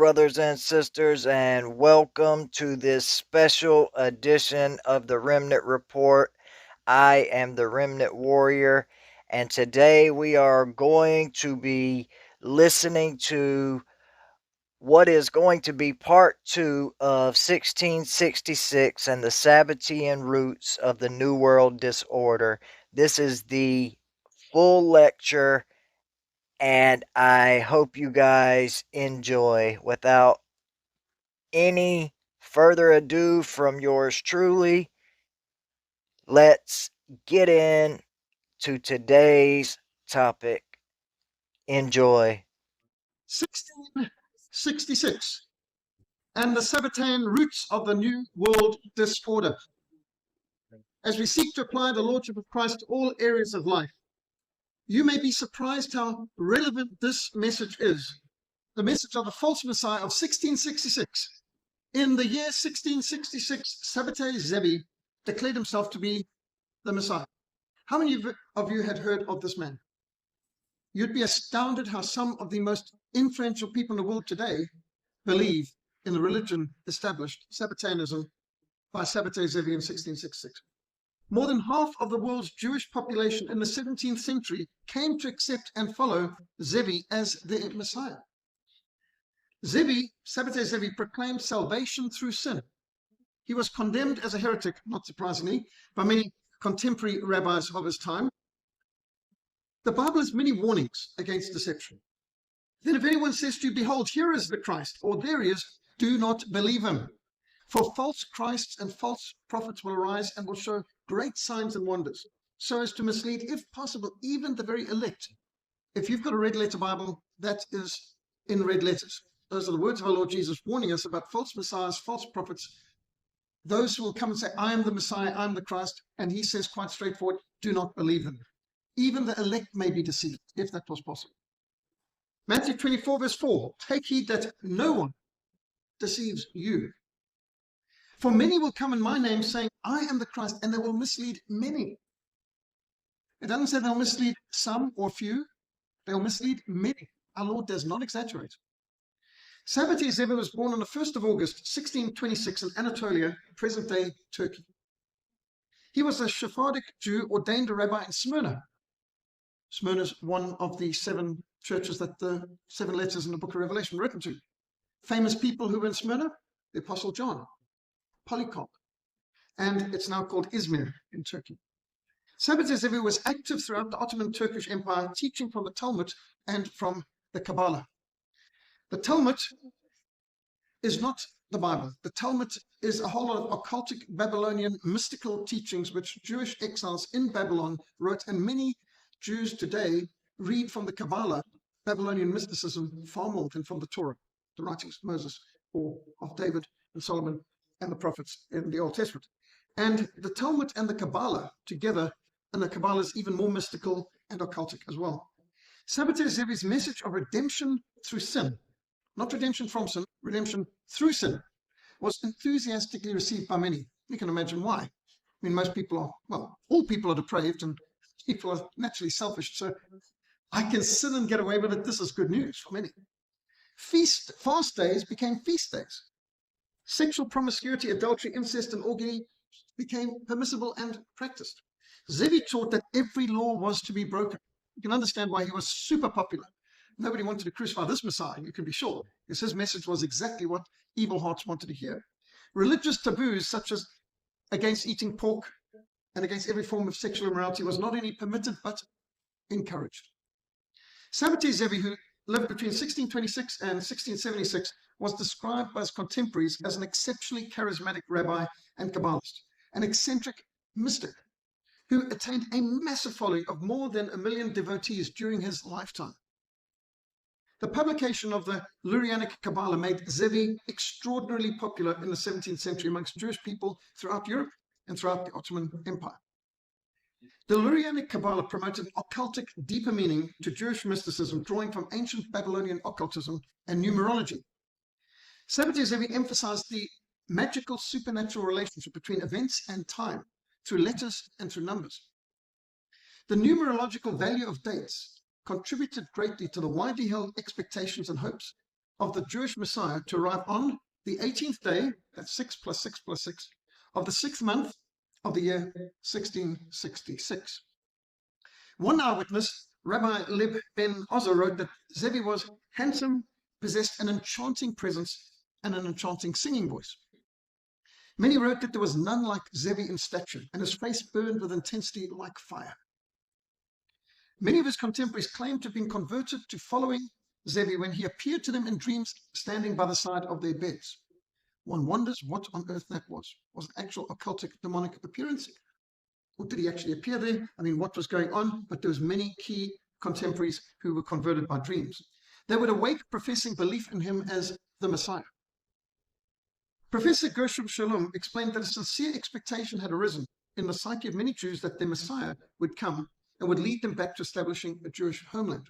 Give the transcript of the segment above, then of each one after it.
brothers and sisters, and welcome to this special edition of the Remnant Report. I am the Remnant Warrior, and today we are going to be listening to what is going to be part 2 of 1666 and the Sabbatean roots of the New World disorder. This is the full lecture, and I hope you guys enjoy. Without any further ado from yours truly, let's get in to today's topic. Enjoy. 1666 and the Sabbatean roots of the New World disorder. As we seek to apply the Lordship of Christ to all areas of life, you may be surprised how relevant this message is. The message of the false Messiah of 1666. In the year 1666, Sabbati Zevi declared himself to be the Messiah. How many of you had heard of this man? You'd be astounded how some of the most influential people in the world today believe in the religion established, Sabbateanism, by Sabbati Zevi in 1666. More than half of the world's Jewish population in the 17th century came to accept and follow Zevi as their Messiah. Sabbati Zevi proclaimed salvation through sin. He was condemned as a heretic, not surprisingly, by many contemporary rabbis of his time. The Bible has many warnings against deception. Then if anyone says to you, behold, here is the Christ, or there he is, do not believe him. For false Christs and false prophets will arise and will show great signs and wonders, so as to mislead, if possible, even the very elect. If you've got a red letter Bible, that is in red letters. Those are the words of our Lord Jesus warning us about false messiahs, false prophets, those who will come and say, I am the Messiah, I am the Christ, and he says quite straightforward, do not believe them. Even the elect may be deceived, if that was possible. Matthew 24 verse 4, take heed that no one deceives you. For many will come in my name saying, I am the Christ, and they will mislead many. It doesn't say they'll mislead some or few, they'll mislead many. Our Lord does not exaggerate. Sabbati Zevi was born on the 1st of August, 1626 in Anatolia, present-day Turkey. He was a Sephardic Jew ordained a rabbi in Smyrna. Smyrna is one of the 7 churches that the 7 letters in the book of Revelation were written to. Famous people who were in Smyrna, the Apostle John, Polycarp, and it's now called Izmir in Turkey. Sabbati Zevi was active throughout the Ottoman Turkish Empire, teaching from the Talmud and from the Kabbalah. The Talmud is not the Bible. The Talmud is a whole lot of occultic Babylonian mystical teachings which Jewish exiles in Babylon wrote, and many Jews today read from the Kabbalah, Babylonian mysticism, far more than from the Torah, the writings of Moses or of David and Solomon and the prophets in the Old Testament. And the Talmud and the Kabbalah together, and the Kabbalah is even more mystical and occultic as well. Sabbati Zevi's message of redemption through sin, not redemption from sin, redemption through sin, was enthusiastically received by many. You can imagine why. I mean, most people are, well, all people are depraved and people are naturally selfish. So I can sin and get away with it. This is good news for many. Fast days became feast days. Sexual promiscuity, adultery, incest, and orgy became permissible and practiced. Zevi taught that every law was to be broken. You can understand why he was super popular. Nobody wanted to crucify this Messiah, you can be sure, because his message was exactly what evil hearts wanted to hear. Religious taboos, such as against eating pork and against every form of sexual immorality, was not only permitted, but encouraged. Sabbati Zevi, who lived between 1626 and 1676, was described by his contemporaries as an exceptionally charismatic rabbi and Kabbalist, an eccentric mystic who attained a massive following of more than 1 million devotees during his lifetime. The publication of the Lurianic Kabbalah made Zevi extraordinarily popular in the 17th century amongst Jewish people throughout Europe and throughout the Ottoman Empire. The Lurianic Kabbalah promoted occultic, deeper meaning to Jewish mysticism, drawing from ancient Babylonian occultism and numerology. Sabbati Zevi emphasized the magical supernatural relationship between events and time through letters and through numbers. The numerological value of dates contributed greatly to the widely held expectations and hopes of the Jewish Messiah to arrive on the 18th day, that's 6 plus 6 plus 6, of the 6th month of the year 1666. One eyewitness, Rabbi Lib ben Ozer, wrote that Zevi was handsome, possessed an enchanting presence, and an enchanting singing voice. Many wrote that there was none like Zevi in stature, and his face burned with intensity like fire. Many of his contemporaries claimed to have been converted to following Zevi when he appeared to them in dreams standing by the side of their beds. One wonders what on earth that was. Was it actual occultic demonic appearance? Or did he actually appear there? I mean, what was going on? But there was many key contemporaries who were converted by dreams. They would awake professing belief in him as the Messiah. Professor Gershom Shalom explained that a sincere expectation had arisen in the psyche of many Jews that their Messiah would come and would lead them back to establishing a Jewish homeland.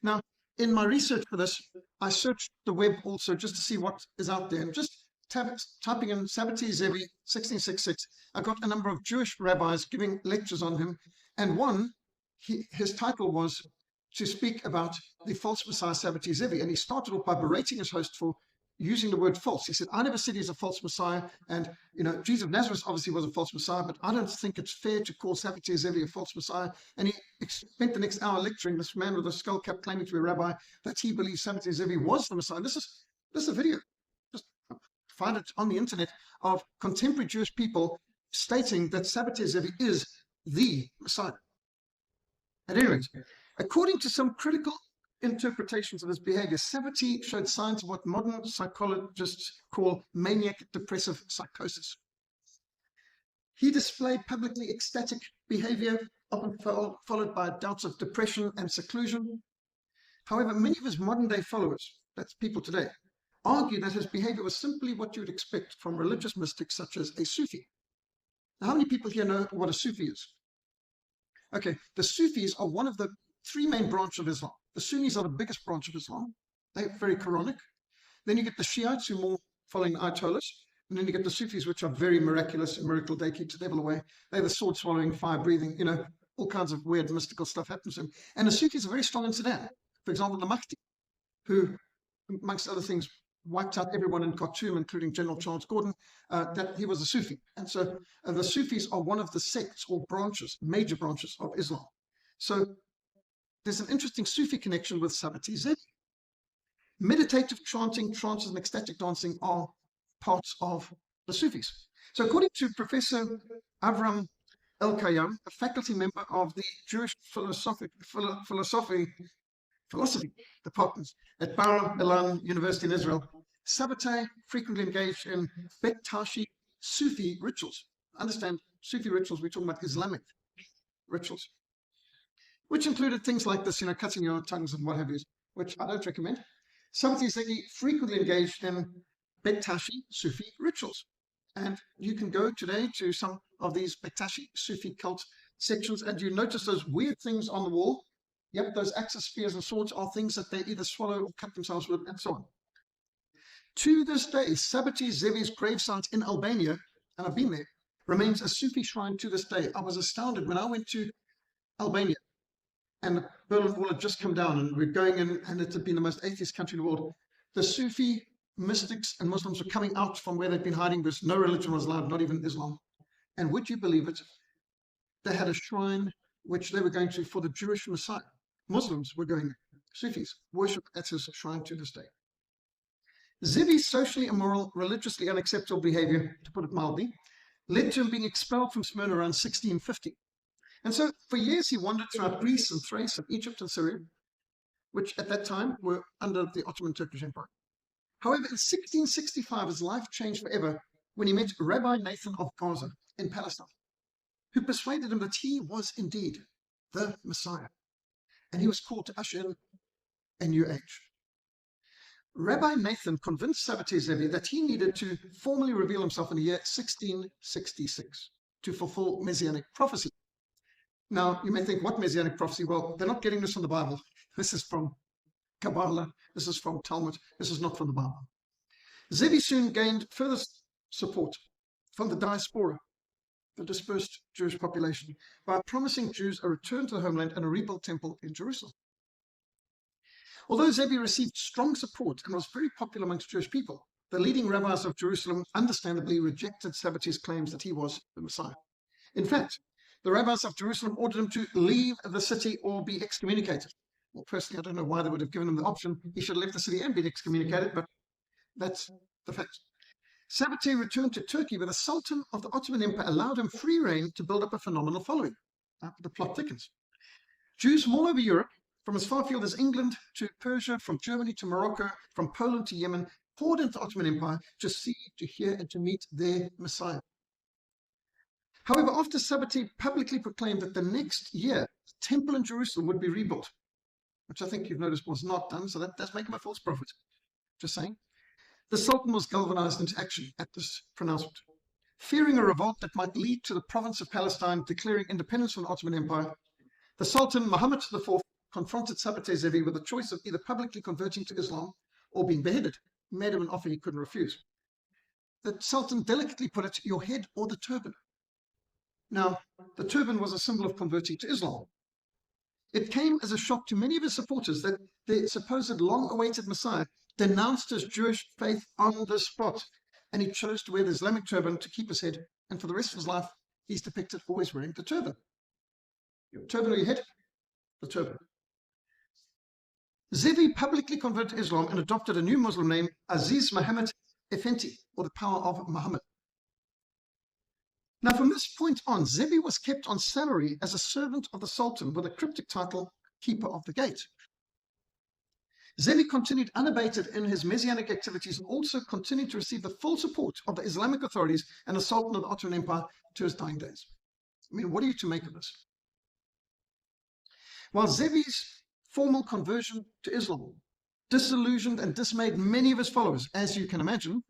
Now, in my research for this, I searched the web also just to see what is out there. And just typing in Sabbati Zevi 1666, I got a number of Jewish rabbis giving lectures on him. And one, his title was to speak about the false Messiah Sabbati Zevi. And he started off by berating his host for using the word false. He said, I never said he's a false Messiah. And, Jesus of Nazareth obviously was a false Messiah, but I don't think it's fair to call Sabbati Zevi a false Messiah. And he spent the next hour lecturing this man with a skull cap claiming to be a rabbi that he believes Sabbati Zevi was the Messiah. This is a video. Just find it on the internet of contemporary Jewish people stating that Sabbati Zevi is the Messiah. At any rate, according to some critical interpretations of his behavior, Sabbati showed signs of what modern psychologists call maniac depressive psychosis. He displayed publicly ecstatic behavior, often followed by doubts of depression and seclusion. However, many of his modern day followers, that's people today, argue that his behavior was simply what you would expect from religious mystics such as a Sufi. Now, how many people here know what a Sufi is? Okay, the Sufis are one of the three main branches of Islam. The Sunnis are the biggest branch of Islam. They're very Quranic. Then you get the Shiites, who are more following the Ayatollahs. And then you get the Sufis, which are very miraculous and miracle. They keep the devil away. They're the sword swallowing, fire breathing, all kinds of weird mystical stuff happens to them. And the Sufis are very strong in Sudan. For example, the Mahdi, who, amongst other things, wiped out everyone in Khartoum, including General Charles Gordon, that he was a Sufi. And so the Sufis are one of the sects or branches, major branches of Islam. So there's an interesting Sufi connection with Sabbati Zevi. Meditative chanting, trances, and ecstatic dancing are parts of the Sufis. So according to Professor Avram El-Kayam, a faculty member of the Jewish philosophy department at Bar Ilan University in Israel, Sabbati frequently engaged in Pt.2 Sufi rituals. Understand, Sufi rituals, we're talking about Islamic rituals, which included things like this, cutting your tongues and what have you, which I don't recommend. Sabbati Zevi frequently engaged in Pt.2 Sufi rituals. And you can go today to some of these Pt.2 Sufi cult sections and you notice those weird things on the wall. Yep, those axes, spears, and swords are things that they either swallow or cut themselves with, and so on. To this day, Sabbati Zevi's gravesite in Albania, and I've been there, remains a Sufi shrine to this day. I was astounded when I went to Albania and the Berlin Wall had just come down and we're going in, and it had been the most atheist country in the world. The Sufi mystics and Muslims were coming out from where they'd been hiding because no religion was allowed, not even Islam. And would you believe it? They had a shrine which they were going to for the Jewish Messiah. Muslims were going, Sufis worship at his shrine to this day. Zevi's socially immoral, religiously unacceptable behavior, to put it mildly, led to him being expelled from Smyrna around 1650. And so for years he wandered throughout Greece and Thrace and Egypt and Syria, which at that time were under the Ottoman Turkish Empire. However, in 1665, his life changed forever when he met Rabbi Nathan of Gaza in Palestine, who persuaded him that he was indeed the Messiah. And he was called to usher in a new age. Rabbi Nathan convinced Sabbati Zevi that he needed to formally reveal himself in the year 1666 to fulfill Messianic prophecy. Now, you may think, what Messianic prophecy? Well, they're not getting this from the Bible. This is from Kabbalah. This is from Talmud. This is not from the Bible. Zevi soon gained further support from the diaspora, the dispersed Jewish population, by promising Jews a return to the homeland and a rebuilt temple in Jerusalem. Although Zevi received strong support and was very popular amongst Jewish people, the leading rabbis of Jerusalem understandably rejected Sabbati's claims that he was the Messiah. In fact, the rabbis of Jerusalem ordered him to leave the city or be excommunicated. Well, personally, I don't know why they would have given him the option. He should have left the city and been excommunicated, but that's the fact. Sabbati returned to Turkey, where the Sultan of the Ottoman Empire allowed him free rein to build up a phenomenal following. The plot thickens. Jews from all over Europe, from as far afield as England to Persia, from Germany to Morocco, from Poland to Yemen, poured into the Ottoman Empire to see, to hear, and to meet their Messiah. However, after Sabbati publicly proclaimed that the next year the temple in Jerusalem would be rebuilt, which I think you've noticed was not done, so that does make him a false prophet. Just saying. The Sultan was galvanized into action at this pronouncement. Fearing a revolt that might lead to the province of Palestine declaring independence from the Ottoman Empire, the Sultan Muhammad IV confronted Sabbati Zevi with the choice of either publicly converting to Islam or being beheaded. He made him an offer he couldn't refuse. The Sultan delicately put it, your head or the turban. Now, the turban was a symbol of converting to Islam. It came as a shock to many of his supporters that their supposed long-awaited Messiah denounced his Jewish faith on the spot, and he chose to wear the Islamic turban to keep his head, and for the rest of his life, he's depicted always wearing the turban. Your turban or your head? The turban. Zevi publicly converted to Islam and adopted a new Muslim name, Aziz Muhammad Effendi, or the power of Muhammad. Now, from this point on, Zevi was kept on salary as a servant of the Sultan with a cryptic title, Keeper of the Gate. Zevi continued unabated in his messianic activities and also continued to receive the full support of the Islamic authorities and the Sultan of the Ottoman Empire to his dying days. I mean, what are you to make of this? While Zevi's formal conversion to Islam disillusioned and dismayed many of his followers, as you can imagine,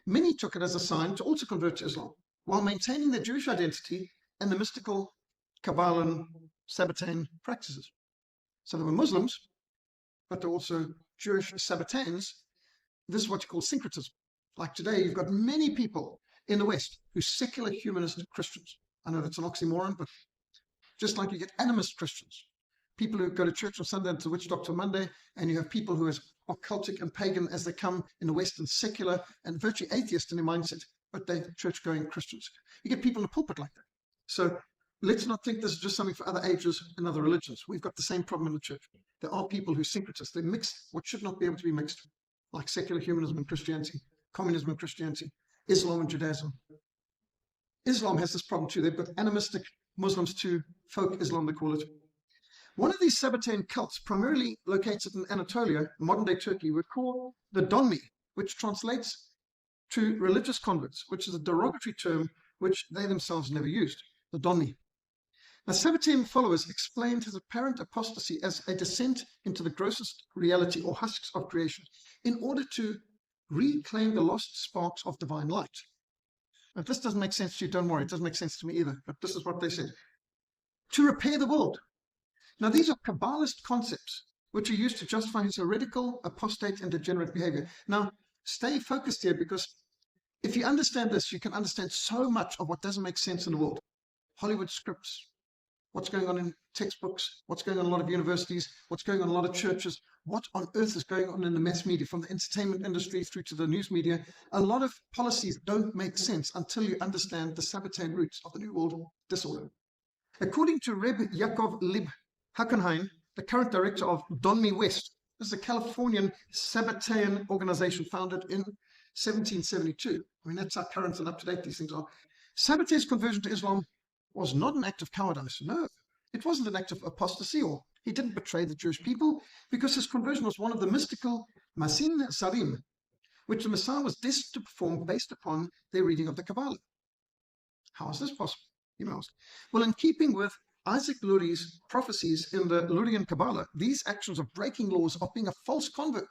many took it as a sign to also convert to Islam, while maintaining their Jewish identity and the mystical Kabbalah Sabbatean practices. So they were Muslims, but they're also Jewish Sabbateans. This is what you call syncretism. Like today, you've got many people in the West who are secular humanist Christians. I know that's an oxymoron, but just like you get animist Christians, people who go to church on Sunday and to witch doctor Monday, and you have people who are as occultic and pagan as they come in the West and secular and virtually atheist in their mindset, but they're church-going Christians. You get people in the pulpit like that. So let's not think this is just something for other ages and other religions. We've got the same problem in the church. There are people who are syncretists. They mix what should not be able to be mixed, like secular humanism and Christianity, communism and Christianity, Islam and Judaism. Islam has this problem too. They've got animistic Muslims too, folk Islam they call it. One of these Sabbatean cults, primarily located in Anatolia, modern-day Turkey, were called the Donmeh, which translates to religious converts, which is a derogatory term which they themselves never used, the Donmeh. Now, Sabbatean followers explained his apparent apostasy as a descent into the grossest reality or husks of creation in order to reclaim the lost sparks of divine light. Now, if this doesn't make sense to you, don't worry, it doesn't make sense to me either, but this is what they said. To repair the world. Now, these are Kabbalist concepts which are used to justify his heretical, apostate, and degenerate behavior. Now, stay focused here, because if you understand this, you can understand so much of what doesn't make sense in the world. Hollywood scripts, what's going on in textbooks, what's going on in a lot of universities, what's going on in a lot of churches, what on earth is going on in the mass media, from the entertainment industry through to the news media. A lot of policies don't make sense until you understand the Sabbatean roots of the New World disorder. According to Reb Yaakov Lib Hackenheim, the current director of Donmeh West, this is a Californian Sabbatean organization founded in 1772. I mean, that's how current and up-to-date these things are. Sabbati's conversion to Islam was not an act of cowardice. No, it wasn't an act of apostasy, or he didn't betray the Jewish people, because his conversion was one of the mystical Masin Sarim, which the Messiah was destined to perform based upon their reading of the Kabbalah. How is this possible, you may ask? Well, in keeping with Isaac Luri's prophecies in the Lurian Kabbalah, these actions of breaking laws, of being a false convert,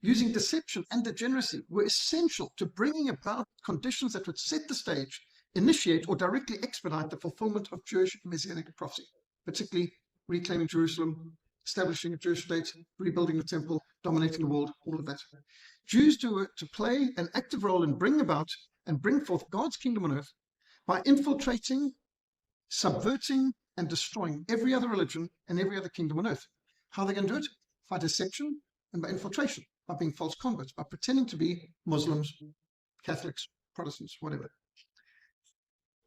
using deception and degeneracy, were essential to bringing about conditions that would set the stage, initiate, or directly expedite the fulfillment of Jewish messianic prophecy, particularly reclaiming Jerusalem, establishing a Jewish state, rebuilding the temple, dominating the world, all of that. Jews were to play an active role in bringing about and bring forth God's kingdom on earth by infiltrating, subverting, and destroying every other religion and every other kingdom on earth. How are they going to do it? by deception and by infiltration, by being false converts, by pretending to be Muslims, Catholics, Protestants, whatever.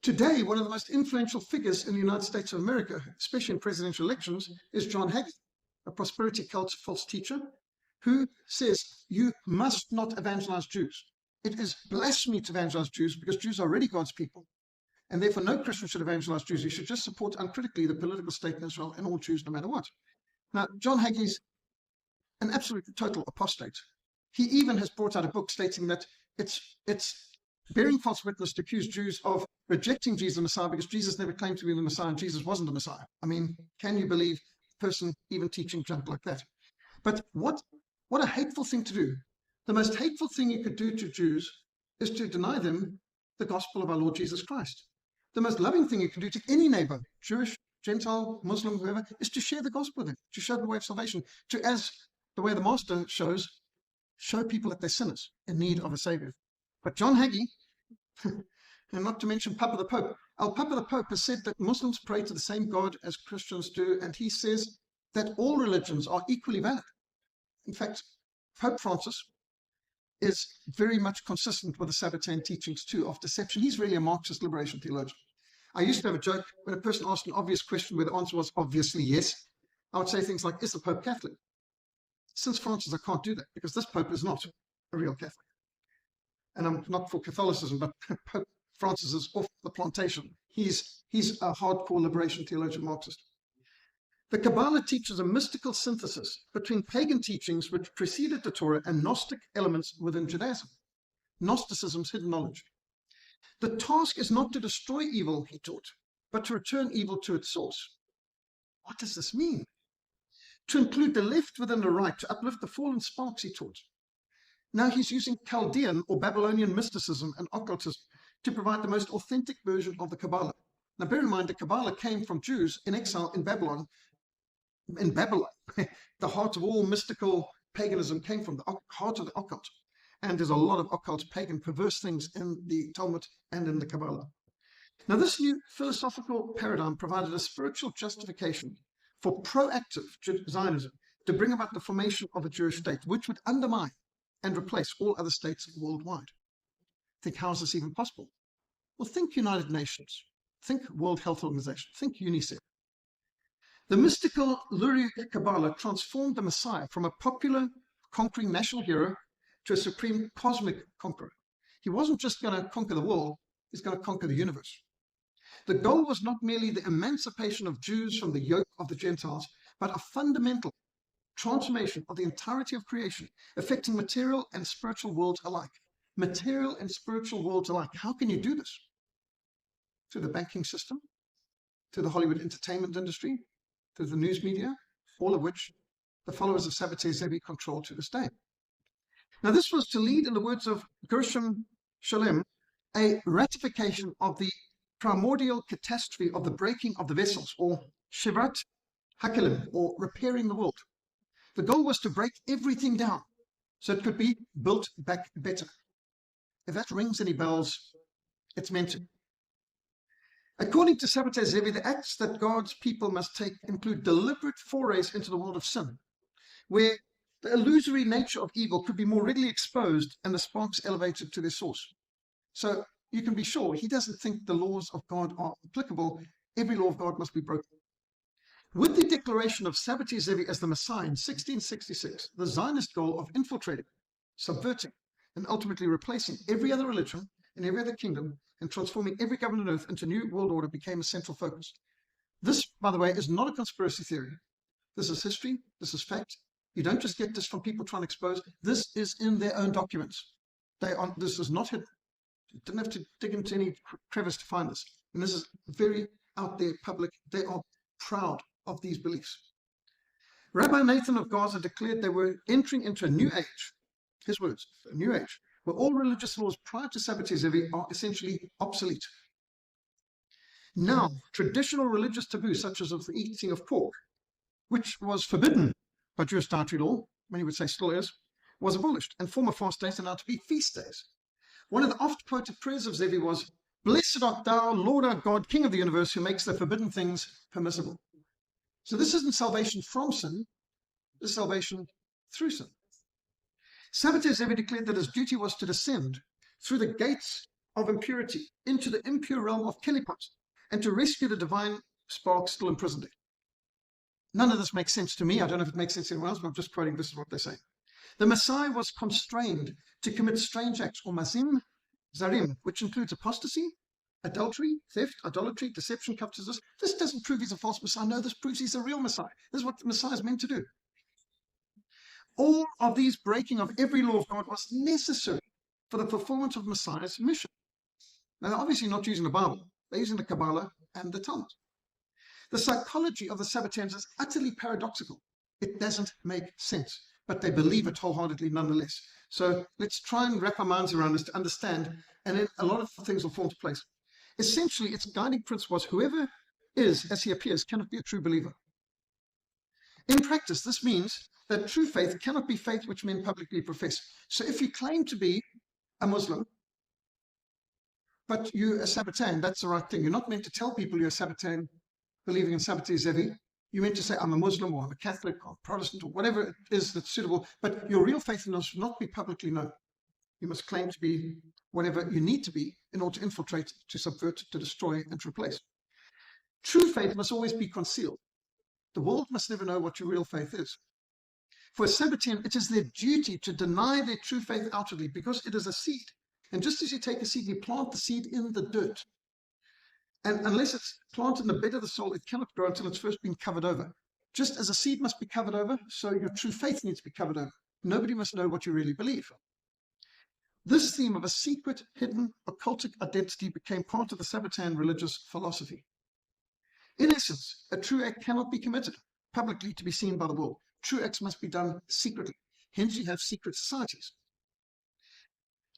Today, one of the most influential figures in the United States of America, especially in presidential elections, is John Hagee, a prosperity cult false teacher, who says you must not evangelize Jews. It is blasphemy to evangelize Jews because Jews are already God's people, and therefore no Christian should evangelize Jews. You should just support uncritically the political state in Israel and all Jews no matter what. Now, John Hagee's an absolute total apostate. He even has brought out a book stating that it's bearing false witness to accuse Jews of rejecting Jesus the Messiah because Jesus never claimed to be the Messiah and Jesus wasn't the Messiah. I mean, can you believe a person even teaching junk like that? But what a hateful thing to do. The most hateful thing you could do to Jews is to deny them the gospel of our Lord Jesus Christ. The most loving thing you can do to any neighbor, Jewish, Gentile, Muslim, whoever, is to share the gospel with them, to show them the way of salvation, to, as the way the Master shows, show people that they're sinners in need of a savior. But John Hagee, and not to mention Papa the Pope, Papa the Pope has said that Muslims pray to the same God as Christians do, and he says that all religions are equally valid. In fact, Pope Francis is very much consistent with the Sabbatean teachings too of deception. He's really a Marxist liberation theologian. I used to have a joke when a person asked an obvious question where the answer was obviously yes. I would say things like, is the Pope Catholic? Since Francis, I can't do that because this Pope is not a real Catholic. And I'm not for Catholicism, but Pope Francis is off the plantation. He's a hardcore liberation theologian Marxist. The Kabbalah teaches a mystical synthesis between pagan teachings which preceded the Torah and Gnostic elements within Judaism. Gnosticism's hidden knowledge. The task is not to destroy evil, he taught, but to return evil to its source. What does this mean? To include the left within the right, to uplift the fallen sparks, he taught. Now he's using Chaldean or Babylonian mysticism and occultism to provide the most authentic version of the Kabbalah. Now bear in mind, the Kabbalah came from Jews in exile in Babylon. In Babylon, the heart of all mystical paganism came from the heart of the occult. And there's a lot of occult, pagan, perverse things in the Talmud and in the Kabbalah. Now this new philosophical paradigm provided a spiritual justification for proactive Zionism to bring about the formation of a Jewish state, which would undermine and replace all other states worldwide. Think, how is this even possible? Well, think United Nations, think World Health Organization, think UNICEF. The mystical Luria Kabbalah transformed the Messiah from a popular conquering national hero to a supreme cosmic conqueror. He wasn't just going to conquer the world, he's going to conquer the universe. The goal was not merely the emancipation of Jews from the yoke of the Gentiles, but a fundamental transformation of the entirety of creation, affecting material and spiritual worlds alike. Material and spiritual worlds alike. How can you do this? Through the banking system, through the Hollywood entertainment industry, through the news media, all of which the followers of Sabbati Zevi control to this day. Now this was to lead, in the words of Gershom Shalem, a ratification of the primordial catastrophe of the breaking of the vessels, or Shivat Hakelim, or repairing the world. The goal was to break everything down so it could be built back better. If that rings any bells, it's meant to. According to Sabbati Zevi, the acts that God's people must take include deliberate forays into the world of sin, where the illusory nature of evil could be more readily exposed and the sparks elevated to their source. So you can be sure he doesn't think the laws of God are applicable. Every law of God must be broken. With the declaration of Sabbati Zevi as the Messiah in 1666, the Zionist goal of infiltrating, subverting, and ultimately replacing every other religion and every other kingdom and transforming every government on earth into a new world order became a central focus. This, by the way, is not a conspiracy theory. This is history. This is fact. You don't just get this from people trying to expose. This is in their own documents. This is not hidden. You didn't have to dig into any crevice to find this. And this is very out there, public. They are proud of these beliefs. Rabbi Nathan of Gaza declared they were entering into a new age. His words, a new age, where all religious laws prior to Sabbati Zevi are essentially obsolete. Now, traditional religious taboos, such as of the eating of pork, which was forbidden by Jewish dietary law, many would say still is, was abolished, and former fast days are now to be feast days. One of the oft-quoted prayers of Zevi was, "Blessed art thou, Lord our God, King of the universe, who makes the forbidden things permissible." So this isn't salvation from sin. the salvation through sin. Sabbati Zevi declared that his duty was to descend through the gates of impurity into the impure realm of Kelipot and to rescue the divine spark still imprisoned there. None of this makes sense to me. I don't know if it makes sense to anyone else, but I'm just quoting this is what they say. The Messiah was constrained to commit strange acts, or mazim zarim, which includes apostasy, adultery, theft, idolatry, deception, covetousness. This doesn't prove he's a false Messiah. No, this proves he's a real Messiah. This is what the Messiah is meant to do. All of these breaking of every law of God was necessary for the performance of Messiah's mission. Now, they're obviously not using the Bible. They're using the Kabbalah and the Talmud. The psychology of the Sabbateans is utterly paradoxical. It doesn't make sense, but they believe it wholeheartedly nonetheless. So let's try and wrap our minds around this to understand, and then a lot of things will fall into place. Essentially, its guiding principle was whoever is as he appears cannot be a true believer. In practice, this means that true faith cannot be faith which men publicly profess. So if you claim to be a Muslim, but you're a Sabbatean, that's the right thing. You're not meant to tell people you're a Sabbatean believing in Sabbati Zevi. You're meant to say, I'm a Muslim, or I'm a Catholic, or a Protestant, or whatever it is that's suitable. But your real faith must not be publicly known. You must claim to be whatever you need to be in order to infiltrate, to subvert, to destroy, and to replace. True faith must always be concealed. The world must never know what your real faith is. For a Sabbatean, it is their duty to deny their true faith outwardly because it is a seed. And just as you take a seed, you plant the seed in the dirt. And unless it's planted in the bed of the soul, it cannot grow until it's first been covered over. Just as a seed must be covered over, so your true faith needs to be covered over. Nobody must know what you really believe. This theme of a secret, hidden, occultic identity became part of the Sabbatean religious philosophy. In essence, a true act cannot be committed publicly to be seen by the world. True acts must be done secretly. Hence, you have secret societies.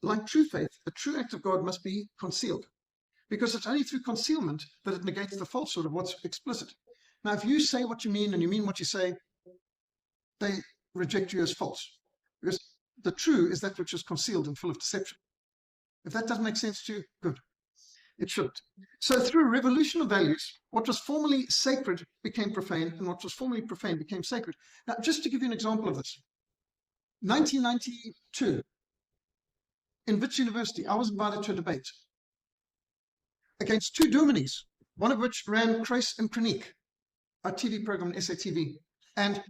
Like true faith, a true act of God must be concealed, because it's only through concealment that it negates the falsehood of what's explicit. Now, if you say what you mean and you mean what you say, they reject you as false, because the true is that which is concealed and full of deception. If that doesn't make sense to you, good. It should. So through a revolution of values, what was formerly sacred became profane, and what was formerly profane became sacred. Now, just to give you an example of this, 1992, in Wits University, I was invited to a debate against two Dominis, one of which ran Kreis and Kroniek, our TV program on SATV. And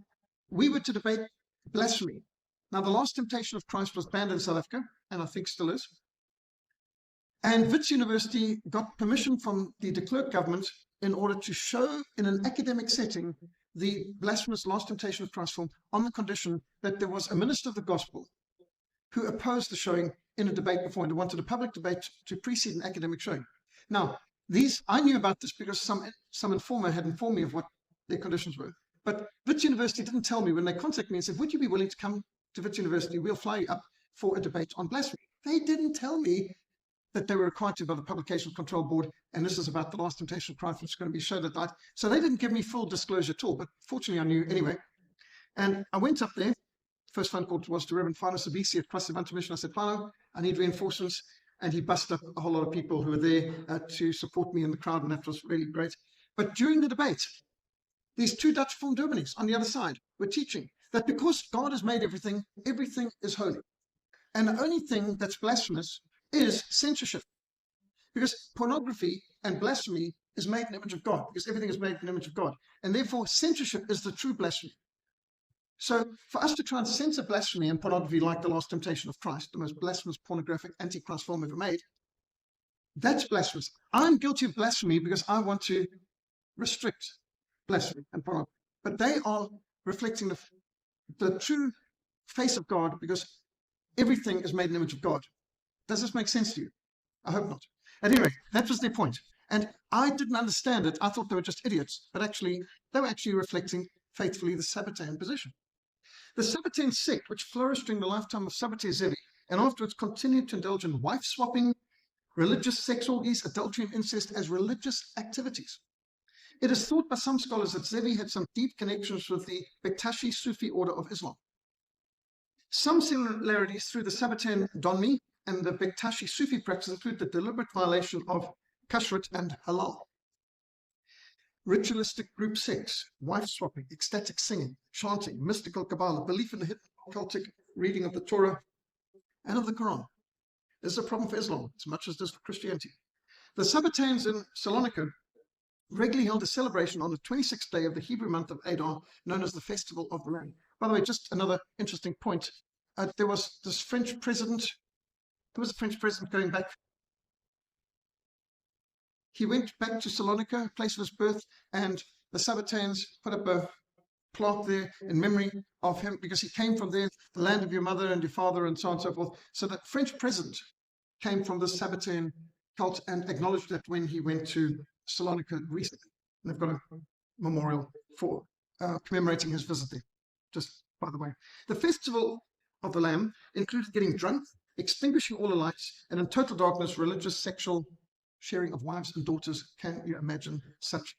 we were to debate blasphemy. Now, the last temptation of Christ was banned in South Africa, and I think still is. And Wits University got permission from the de Klerk government in order to show in an academic setting the blasphemous Last Temptation of Christ film on the condition that there was a minister of the gospel who opposed the showing in a debate before and wanted a public debate to precede an academic showing. Now, I knew about this because some informer had informed me of what their conditions were. But Wits University didn't tell me when they contacted me and said, would you be willing to come to Wits University? We'll fly you up for a debate on blasphemy. They didn't tell me that they were required to by the Publication Control Board, and this is about the Last Temptation of Christ, which is going to be showed at night. So they didn't give me full disclosure at all, but fortunately I knew anyway. And I went up there. First phone call was to Reverend Fano Sabisi at Christ Event Mission. I said, Fano, I need reinforcements. And he busted up a whole lot of people who were there to support me in the crowd, and that was really great. But during the debate, these two Dutch form Dominees on the other side were teaching that because God has made everything, everything is holy. And the only thing that's blasphemous is censorship. Because pornography and blasphemy is made in the image of God, because everything is made in the image of God. And therefore, censorship is the true blasphemy. So for us to try and censor blasphemy and pornography like The Last Temptation of Christ, the most blasphemous pornographic Antichrist film ever made, that's blasphemous. I'm guilty of blasphemy because I want to restrict blasphemy and pornography. But they are reflecting the true face of God because everything is made in the image of God. Does this make sense to you? I hope not. At any rate, that was their point. And I didn't understand it. I thought they were just idiots, but actually, they were actually reflecting faithfully the Sabbatean position. The Sabbatean sect, which flourished during the lifetime of Sabbati Zevi, and afterwards continued to indulge in wife-swapping, religious sex orgies, adultery, and incest as religious activities. It is thought by some scholars that Zevi had some deep connections with the Bektashi Sufi order of Islam. Some similarities through the Sabbatean Donmeh and the Bektashi Sufi practice include the deliberate violation of kashrut and halal. ritualistic group sex, wife swapping, ecstatic singing, chanting, mystical Kabbalah, belief in the hidden occultic reading of the Torah and of the Quran. This is a problem for Islam as much as it is for Christianity. The Sabbateans in Salonika regularly held a celebration on the 26th day of the Hebrew month of Adar, known as the Festival of the Lamb. By the way, just another interesting point. There was this French president. There was a French president going back. He went back to Salonika, place of his birth, and the Sabbateans put up a plaque there in memory of him because he came from there, the land of your mother and your father, and so on and so forth. So the French president came from the Sabbatean cult and acknowledged that when he went to Salonika recently. And they've got a memorial for commemorating his visit there, just by the way. The Festival of the Lamb included getting drunk, extinguishing all the lights, and in total darkness, religious, sexual sharing of wives and daughters. Can you imagine such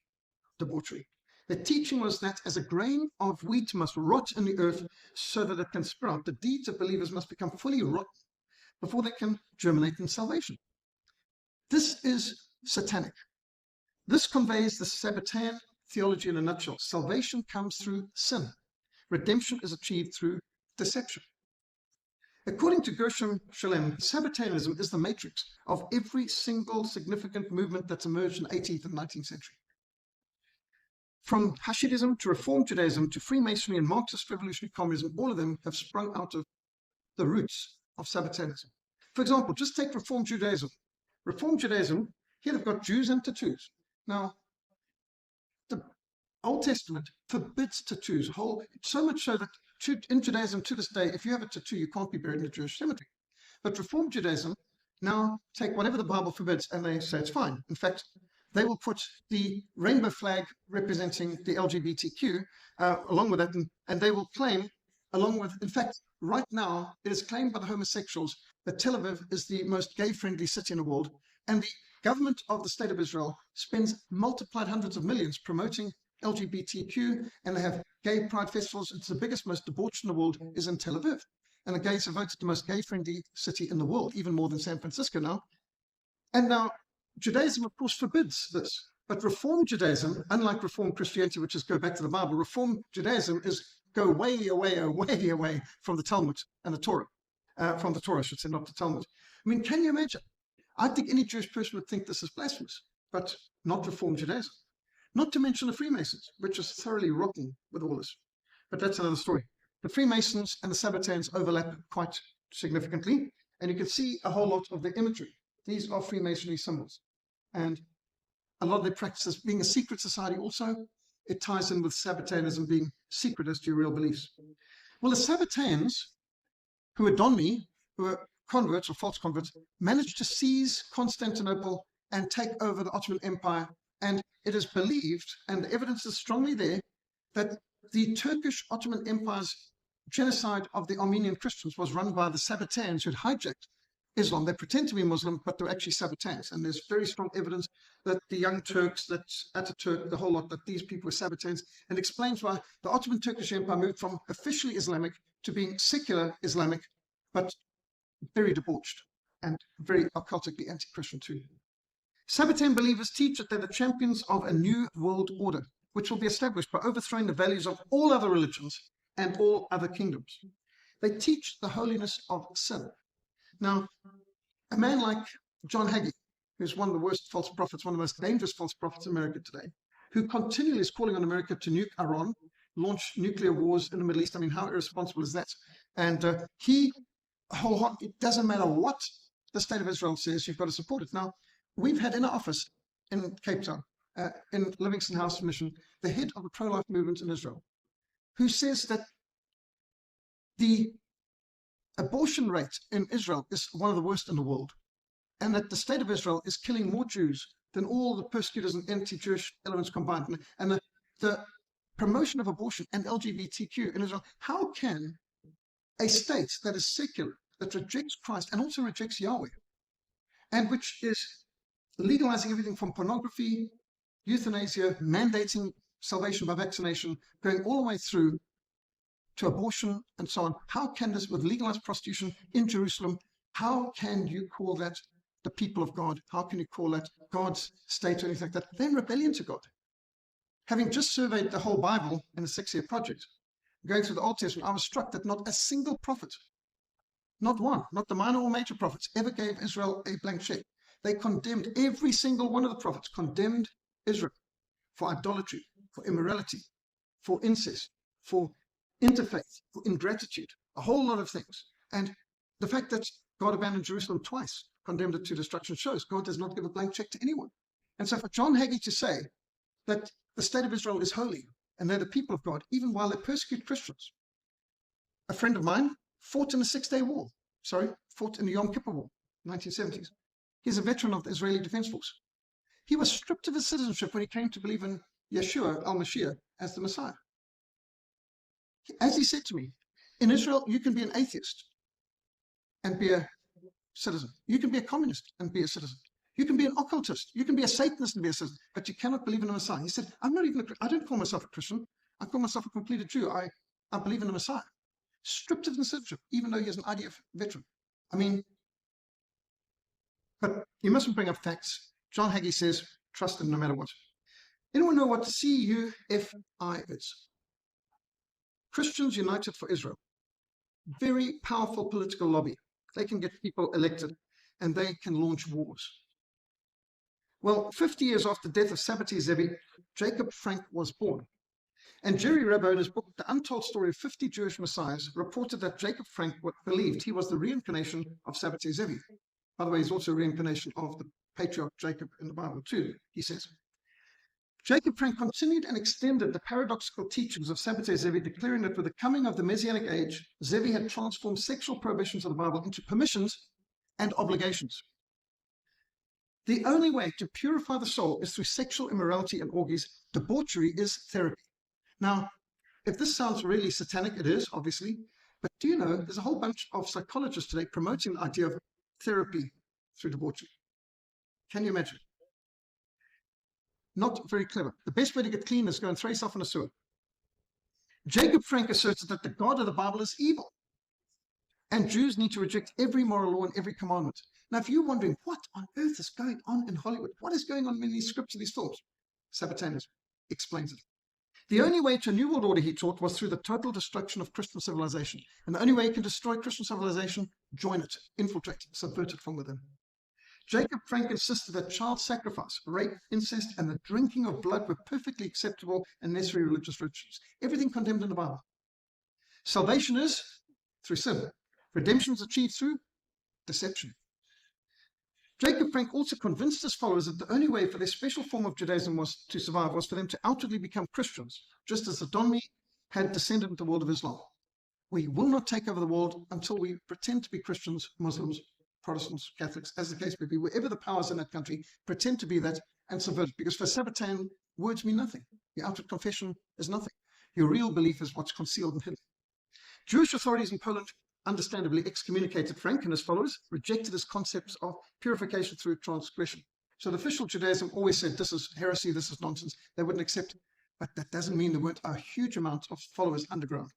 debauchery? The teaching was that as a grain of wheat must rot in the earth so that it can sprout, the deeds of believers must become fully rotten before they can germinate in salvation. This is satanic. This conveys the Sabbatean theology in a nutshell. Salvation comes through sin. Redemption is achieved through deception. According to Gershom Scholem, Sabbateanism is the matrix of every single significant movement that's emerged in the 18th and 19th century. From Hasidism to Reform Judaism to Freemasonry and Marxist revolutionary communism, all of them have sprung out of the roots of Sabbateanism. For example, just take Reform Judaism. Reform Judaism, here they've got Jews and tattoos. Now, the Old Testament forbids tattoos, so much so that in Judaism to this day, if you have a tattoo, you can't be buried in a Jewish cemetery. But Reform Judaism now take whatever the Bible forbids and they say it's fine. In fact, they will put the rainbow flag representing the LGBTQ along with that, and they will claim, along with, in fact, right now, it is claimed by the homosexuals that Tel Aviv is the most gay-friendly city in the world, and the government of the State of Israel spends multiplied hundreds of millions promoting LGBTQ, and they have gay pride festivals. It's the biggest, most debauched in the world is in Tel Aviv. And the gays are voted the most gay-friendly city in the world, even more than San Francisco now. And now, Judaism, of course, forbids this. But Reform Judaism, unlike Reform Christianity, which is go back to the Bible, Reform Judaism is go way away from the Talmud and the Torah. From the Torah, I should say, not the Talmud. I mean, can you imagine? I think any Jewish person would think this is blasphemous, but not Reform Judaism. Not to mention the Freemasons, which is thoroughly rotten with all this. But that's another story. The Freemasons and the Sabbateans overlap quite significantly, and you can see a whole lot of the imagery. These are Freemasonry symbols. And a lot of their practices being a secret society also, it ties in with Sabbateanism being secret as to your real beliefs. Well, the Sabbateans, who are Donmeh, who are converts or false converts, managed to seize Constantinople and take over the Ottoman Empire. And it is believed, and the evidence is strongly there, that the Turkish Ottoman Empire's genocide of the Armenian Christians was run by the Sabbateans who had hijacked Islam. They pretend to be Muslim, but they're actually Sabbateans. And there's very strong evidence that the Young Turks, that Ataturk, the whole lot, that these people were Sabbateans, and explains why the Ottoman Turkish Empire moved from officially Islamic to being secular Islamic, but very debauched and very occultically anti-Christian too. Sabbatean believers teach that they're the champions of a new world order, which will be established by overthrowing the values of all other religions and all other kingdoms. They teach the holiness of sin. Now, a man like John Hagee, who's one of the worst false prophets, one of the most dangerous false prophets in America today, who continually is calling on America to nuke Iran, launch nuclear wars in the Middle East. I mean, how irresponsible is that? And it doesn't matter what the State of Israel says, you've got to support it. Now, we've had in our office in Cape Town, in Livingston House Mission, the head of the pro-life movement in Israel, who says that the abortion rate in Israel is one of the worst in the world, and that the State of Israel is killing more Jews than all the persecutors and anti-Jewish elements combined. And the promotion of abortion and LGBTQ in Israel, how can a state that is secular, that rejects Christ and also rejects Yahweh, and which is legalizing everything from pornography, euthanasia, mandating salvation by vaccination, going all the way through to abortion and so on. How can this, with legalized prostitution in Jerusalem, how can you call that the people of God? How can you call that God's state or anything like that? They're in rebellion to God. Having just surveyed the whole Bible in a 6-year project, going through the Old Testament, I was struck that not a single prophet, not one, not the minor or major prophets, ever gave Israel a blank check. They condemned, every single one of the prophets condemned Israel for idolatry, for immorality, for incest, for interfaith, for ingratitude, a whole lot of things. And the fact that God abandoned Jerusalem twice, condemned it to destruction, shows God does not give a blank check to anyone. And so for John Hagee to say that the state of Israel is holy and they're the people of God, even while they persecute Christians. A friend of mine fought in the 6-day war, fought in the Yom Kippur War, 1970s. He's a veteran of the Israeli Defense Force. He was stripped of his citizenship when he came to believe in Yeshua al-Mashiach as the Messiah. As he said to me, in Israel, you can be an atheist and be a citizen. You can be a communist and be a citizen. You can be an occultist. You can be a Satanist and be a citizen, but you cannot believe in a Messiah. He said, I don't call myself a Christian. I call myself a completed Jew. I believe in a Messiah. Stripped of his citizenship, even though he is an IDF veteran. I mean, but you mustn't bring up facts. John Hagee says, trust him no matter what. Anyone know what CUFI is? Christians United for Israel. Very powerful political lobby. They can get people elected and they can launch wars. Well, 50 years after the death of Sabbati Zevi, Jacob Frank was born. And Jerry Rabbo, in his book, The Untold Story of 50 Jewish Messiahs, reported that Jacob Frank believed he was the reincarnation of Sabbati Zevi. By the way, he's also a reincarnation of the patriarch Jacob in the Bible too, he says. Jacob Frank continued and extended the paradoxical teachings of Sabbati Zevi, declaring that with the coming of the Messianic age, Zevi had transformed sexual prohibitions of the Bible into permissions and obligations. The only way to purify the soul is through sexual immorality and orgies. Debauchery is therapy. Now, if this sounds really satanic, it is, obviously, but do you know, there's a whole bunch of psychologists today promoting the idea of therapy through debauchery. Can you imagine? Not very clever. The best way to get clean is go and throw yourself in a sewer. Jacob Frank asserted that the God of the Bible is evil, and Jews need to reject every moral law and every commandment. Now, if you're wondering, what on earth is going on in Hollywood? What is going on in these scripts and these films? Sabbatean explains it. The only way to a new world order, he taught, was through the total destruction of Christian civilization. And the only way you can destroy Christian civilization, join it, infiltrate it, subvert it from within. Jacob Frank insisted that child sacrifice, rape, incest, and the drinking of blood were perfectly acceptable and necessary religious rituals. Everything condemned in the Bible. Salvation is through sin. Redemption is achieved through deception. Jacob Frank also convinced his followers that the only way for their special form of Judaism to survive was for them to outwardly become Christians, just as the Donmeh had descended into the world of Islam. We will not take over the world until we pretend to be Christians, Muslims, Protestants, Catholics, as the case may be, wherever the powers in that country, pretend to be that and subvert it. Because for Sabbatean, words mean nothing. Your outward confession is nothing. Your real belief is what's concealed and hidden. Jewish authorities in Poland understandably excommunicated Frank and his followers, rejected his concepts of purification through transgression. So the official Judaism always said, this is heresy, this is nonsense. They wouldn't accept it. But that doesn't mean there weren't a huge amount of followers underground.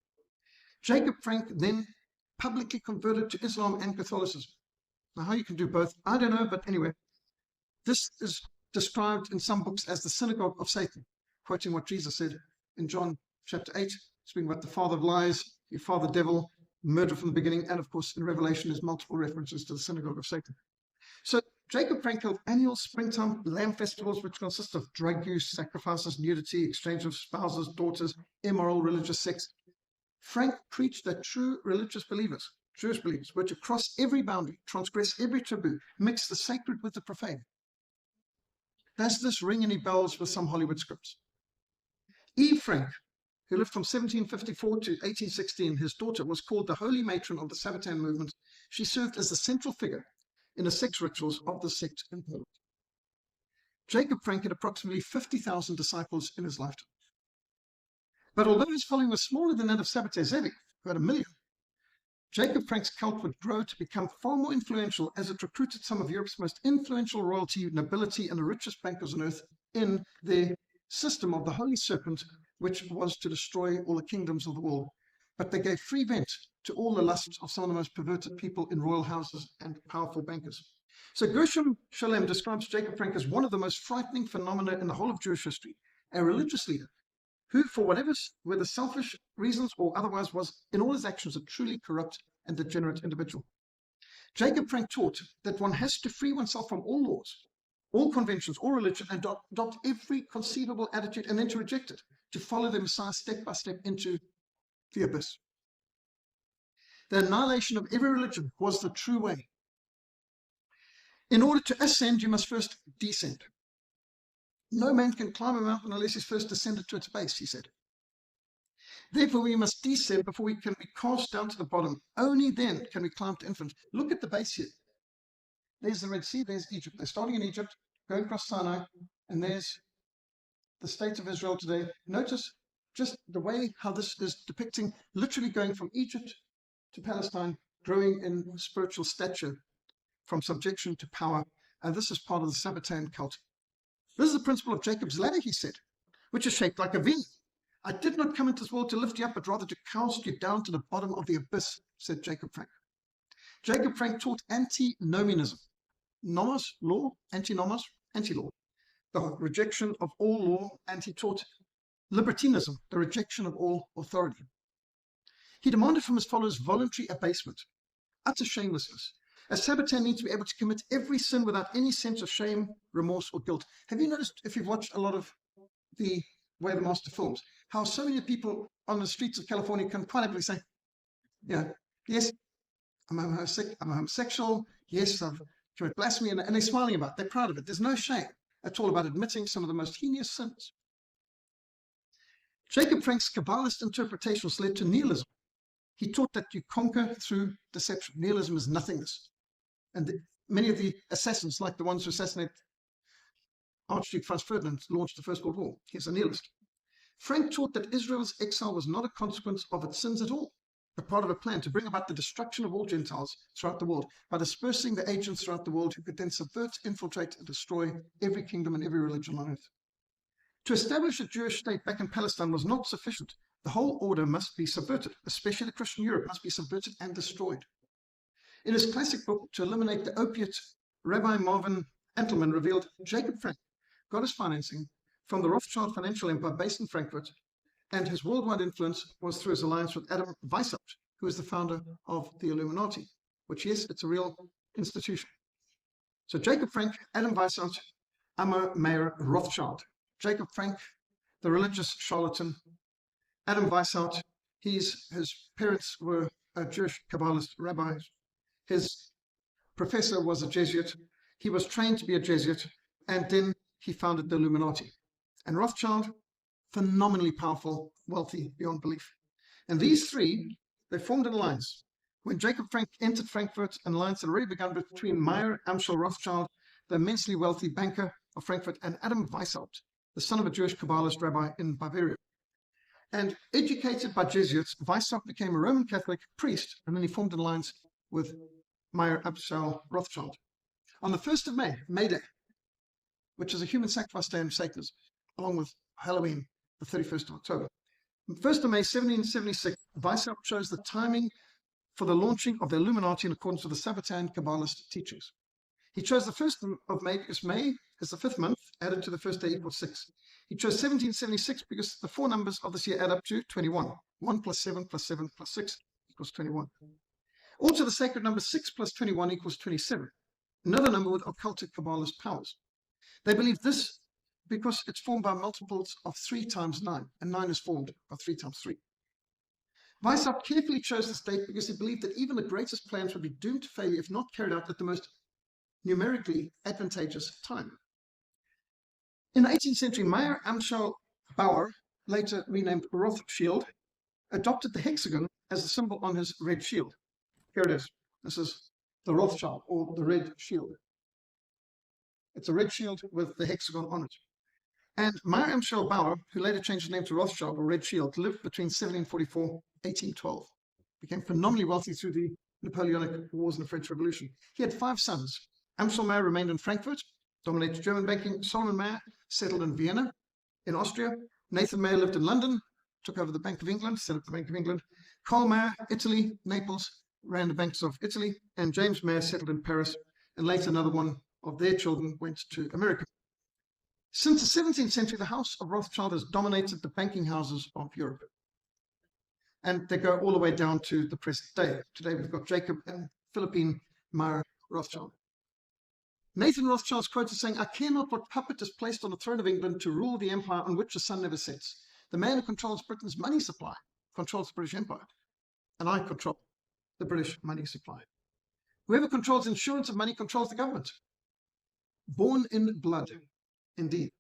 Jacob Frank then publicly converted to Islam and Catholicism. Now, how you can do both, I don't know, but anyway, this is described in some books as the synagogue of Satan, quoting what Jesus said in John chapter 8, speaking about the father of lies, your father devil, murder from the beginning, and of course in Revelation there's multiple references to the synagogue of Satan. So Jacob Frank held annual springtime lamb festivals, which consist of drug use, sacrifices, nudity, exchange of spouses, daughters, immoral religious sex. Frank preached that true religious believers, Jewish believers, were to cross every boundary, transgress every taboo, mix the sacred with the profane. Does this ring any bells with some Hollywood scripts? Eve Frank, who lived from 1754 to 1816, his daughter was called the holy matron of the Sabbatean movement. She served as the central figure in the sex rituals of the sect in Poland. Jacob Frank had approximately 50,000 disciples in his lifetime. But although his following was smaller than that of Sabbati Zevi, who had 1 million, Jacob Frank's cult would grow to become far more influential as it recruited some of Europe's most influential royalty, nobility, and the richest bankers on earth in their system of the Holy Serpent, which was to destroy all the kingdoms of the world. But they gave free vent to all the lusts of some of the most perverted people in royal houses and powerful bankers. So Gershom Shalem describes Jacob Frank as one of the most frightening phenomena in the whole of Jewish history. a religious leader who, for whatever, whether selfish reasons or otherwise, was in all his actions a truly corrupt and degenerate individual. Jacob Frank taught that one has to free oneself from all laws, all conventions, all religion, and adopt every conceivable attitude and then to reject it, to follow the Messiah step by step into the abyss. The annihilation of every religion was the true way. In order to ascend, you must first descend. No man can climb a mountain unless he's first descended to its base, he said. Therefore, we must descend before we can be cast down to the bottom. Only then can we climb to infinite. Look at the base here. There's the Red Sea, there's Egypt. They're starting in Egypt, going across Sinai, and there's the state of Israel today. Notice just the way how this is depicting literally going from Egypt to Palestine, growing in spiritual stature, from subjection to power. And this is part of the Sabbatean cult. This is the principle of Jacob's ladder, he said, which is shaped like a V. I did not come into this world to lift you up, but rather to cast you down to the bottom of the abyss, said Jacob Frank. Jacob Frank taught antinomianism. Nomos, law, antinomos, anti-law, the rejection of all law, and he taught libertinism, the rejection of all authority. He demanded from his followers voluntary abasement, utter shamelessness. A Sabbatean needs to be able to commit every sin without any sense of shame, remorse, or guilt. Have you noticed, if you've watched a lot of the Way of the Master films, how so many people on the streets of California can quite happily say, yeah, yes, I'm homosexual, yes, I've committed blasphemy, and they're smiling about it, they're proud of it. There's no shame at all about admitting some of the most heinous sins. Jacob Frank's Kabbalist interpretations led to nihilism. He taught that you conquer through deception. Nihilism is nothingness. And many of the assassins, like the ones who assassinated Archduke Franz Ferdinand, launched the First World War. He's a nihilist. Frank taught that Israel's exile was not a consequence of its sins at all, but part of a plan to bring about the destruction of all Gentiles throughout the world by dispersing the agents throughout the world who could then subvert, infiltrate, and destroy every kingdom and every religion on earth. To establish a Jewish state back in Palestine was not sufficient. The whole order must be subverted, especially the Christian Europe must be subverted and destroyed. In his classic book, To Eliminate the Opiate, Rabbi Marvin Antelman revealed Jacob Frank got his financing from the Rothschild financial empire based in Frankfurt, and his worldwide influence was through his alliance with Adam Weishaupt, who is the founder of the Illuminati, which, yes, it's a real institution. So Jacob Frank, Adam Weishaupt, Ammer Meyer Rothschild. Jacob Frank, the religious charlatan. Adam Weishaupt, his parents were Jewish Kabbalist rabbis. His professor was a Jesuit. He was trained to be a Jesuit, and then he founded the Illuminati. And Rothschild, phenomenally powerful, wealthy beyond belief. And these three, they formed an alliance. When Jacob Frank entered Frankfurt, an alliance had already begun between Meyer Amschel Rothschild, the immensely wealthy banker of Frankfurt, and Adam Weishaupt, the son of a Jewish Kabbalist rabbi in Bavaria. And educated by Jesuits, Weishaupt became a Roman Catholic priest, and then he formed an alliance with Meyer Amschel Rothschild. On the 1st of May, May Day, which is a human sacrifice day in Satanism, along with Halloween, the 31st of October. On the 1st of May, 1776, Weishaupt chose the timing for the launching of the Illuminati in accordance with the Sabbatean Kabbalist teachings. He chose the 1st of May because May is the 5th month, added to the first day equals 6. He chose 1776 because the four numbers of this year add up to 21. 1 plus 7 plus 7 plus 6 equals 21. Also, the sacred number 6 plus 21 equals 27, another number with occultic Kabbalist powers. They believe this because it's formed by multiples of 3 times 9, and 9 is formed by 3 times 3. Weishaupt carefully chose this date because he believed that even the greatest plans would be doomed to failure if not carried out at the most numerically advantageous time. In the 18th century, Meyer Amschel Bauer, later renamed Rothschild, adopted the hexagon as the symbol on his red shield. Here it is. This is the Rothschild, or the red shield. It's a red shield with the hexagon on it. And Meyer Amschel Bauer, who later changed his name to Rothschild, or Red Shield, lived between 1744 and 1812. Became phenomenally wealthy through the Napoleonic Wars and the French Revolution. He had 5 sons. Amschel Meyer remained in Frankfurt, dominated German banking. Solomon Meyer settled in Vienna, in Austria. Nathan Meyer lived in London, took over the Bank of England, set up the Bank of England. Karl Meyer, Italy, Naples, ran the banks of Italy. And James Meyer settled in Paris. And later another one of their children went to America. Since the 17th century, the House of Rothschild has dominated the banking houses of Europe. And they go all the way down to the present day. Today we've got Jacob and Philippine Meyer Rothschild. Nathan Rothschild's quoted saying, "I care not what puppet is placed on the throne of England to rule the empire on which the sun never sets. The man who controls Britain's money supply controls the British Empire, and I control the British money supply. Whoever controls insurance of money controls the government." Born in blood, indeed.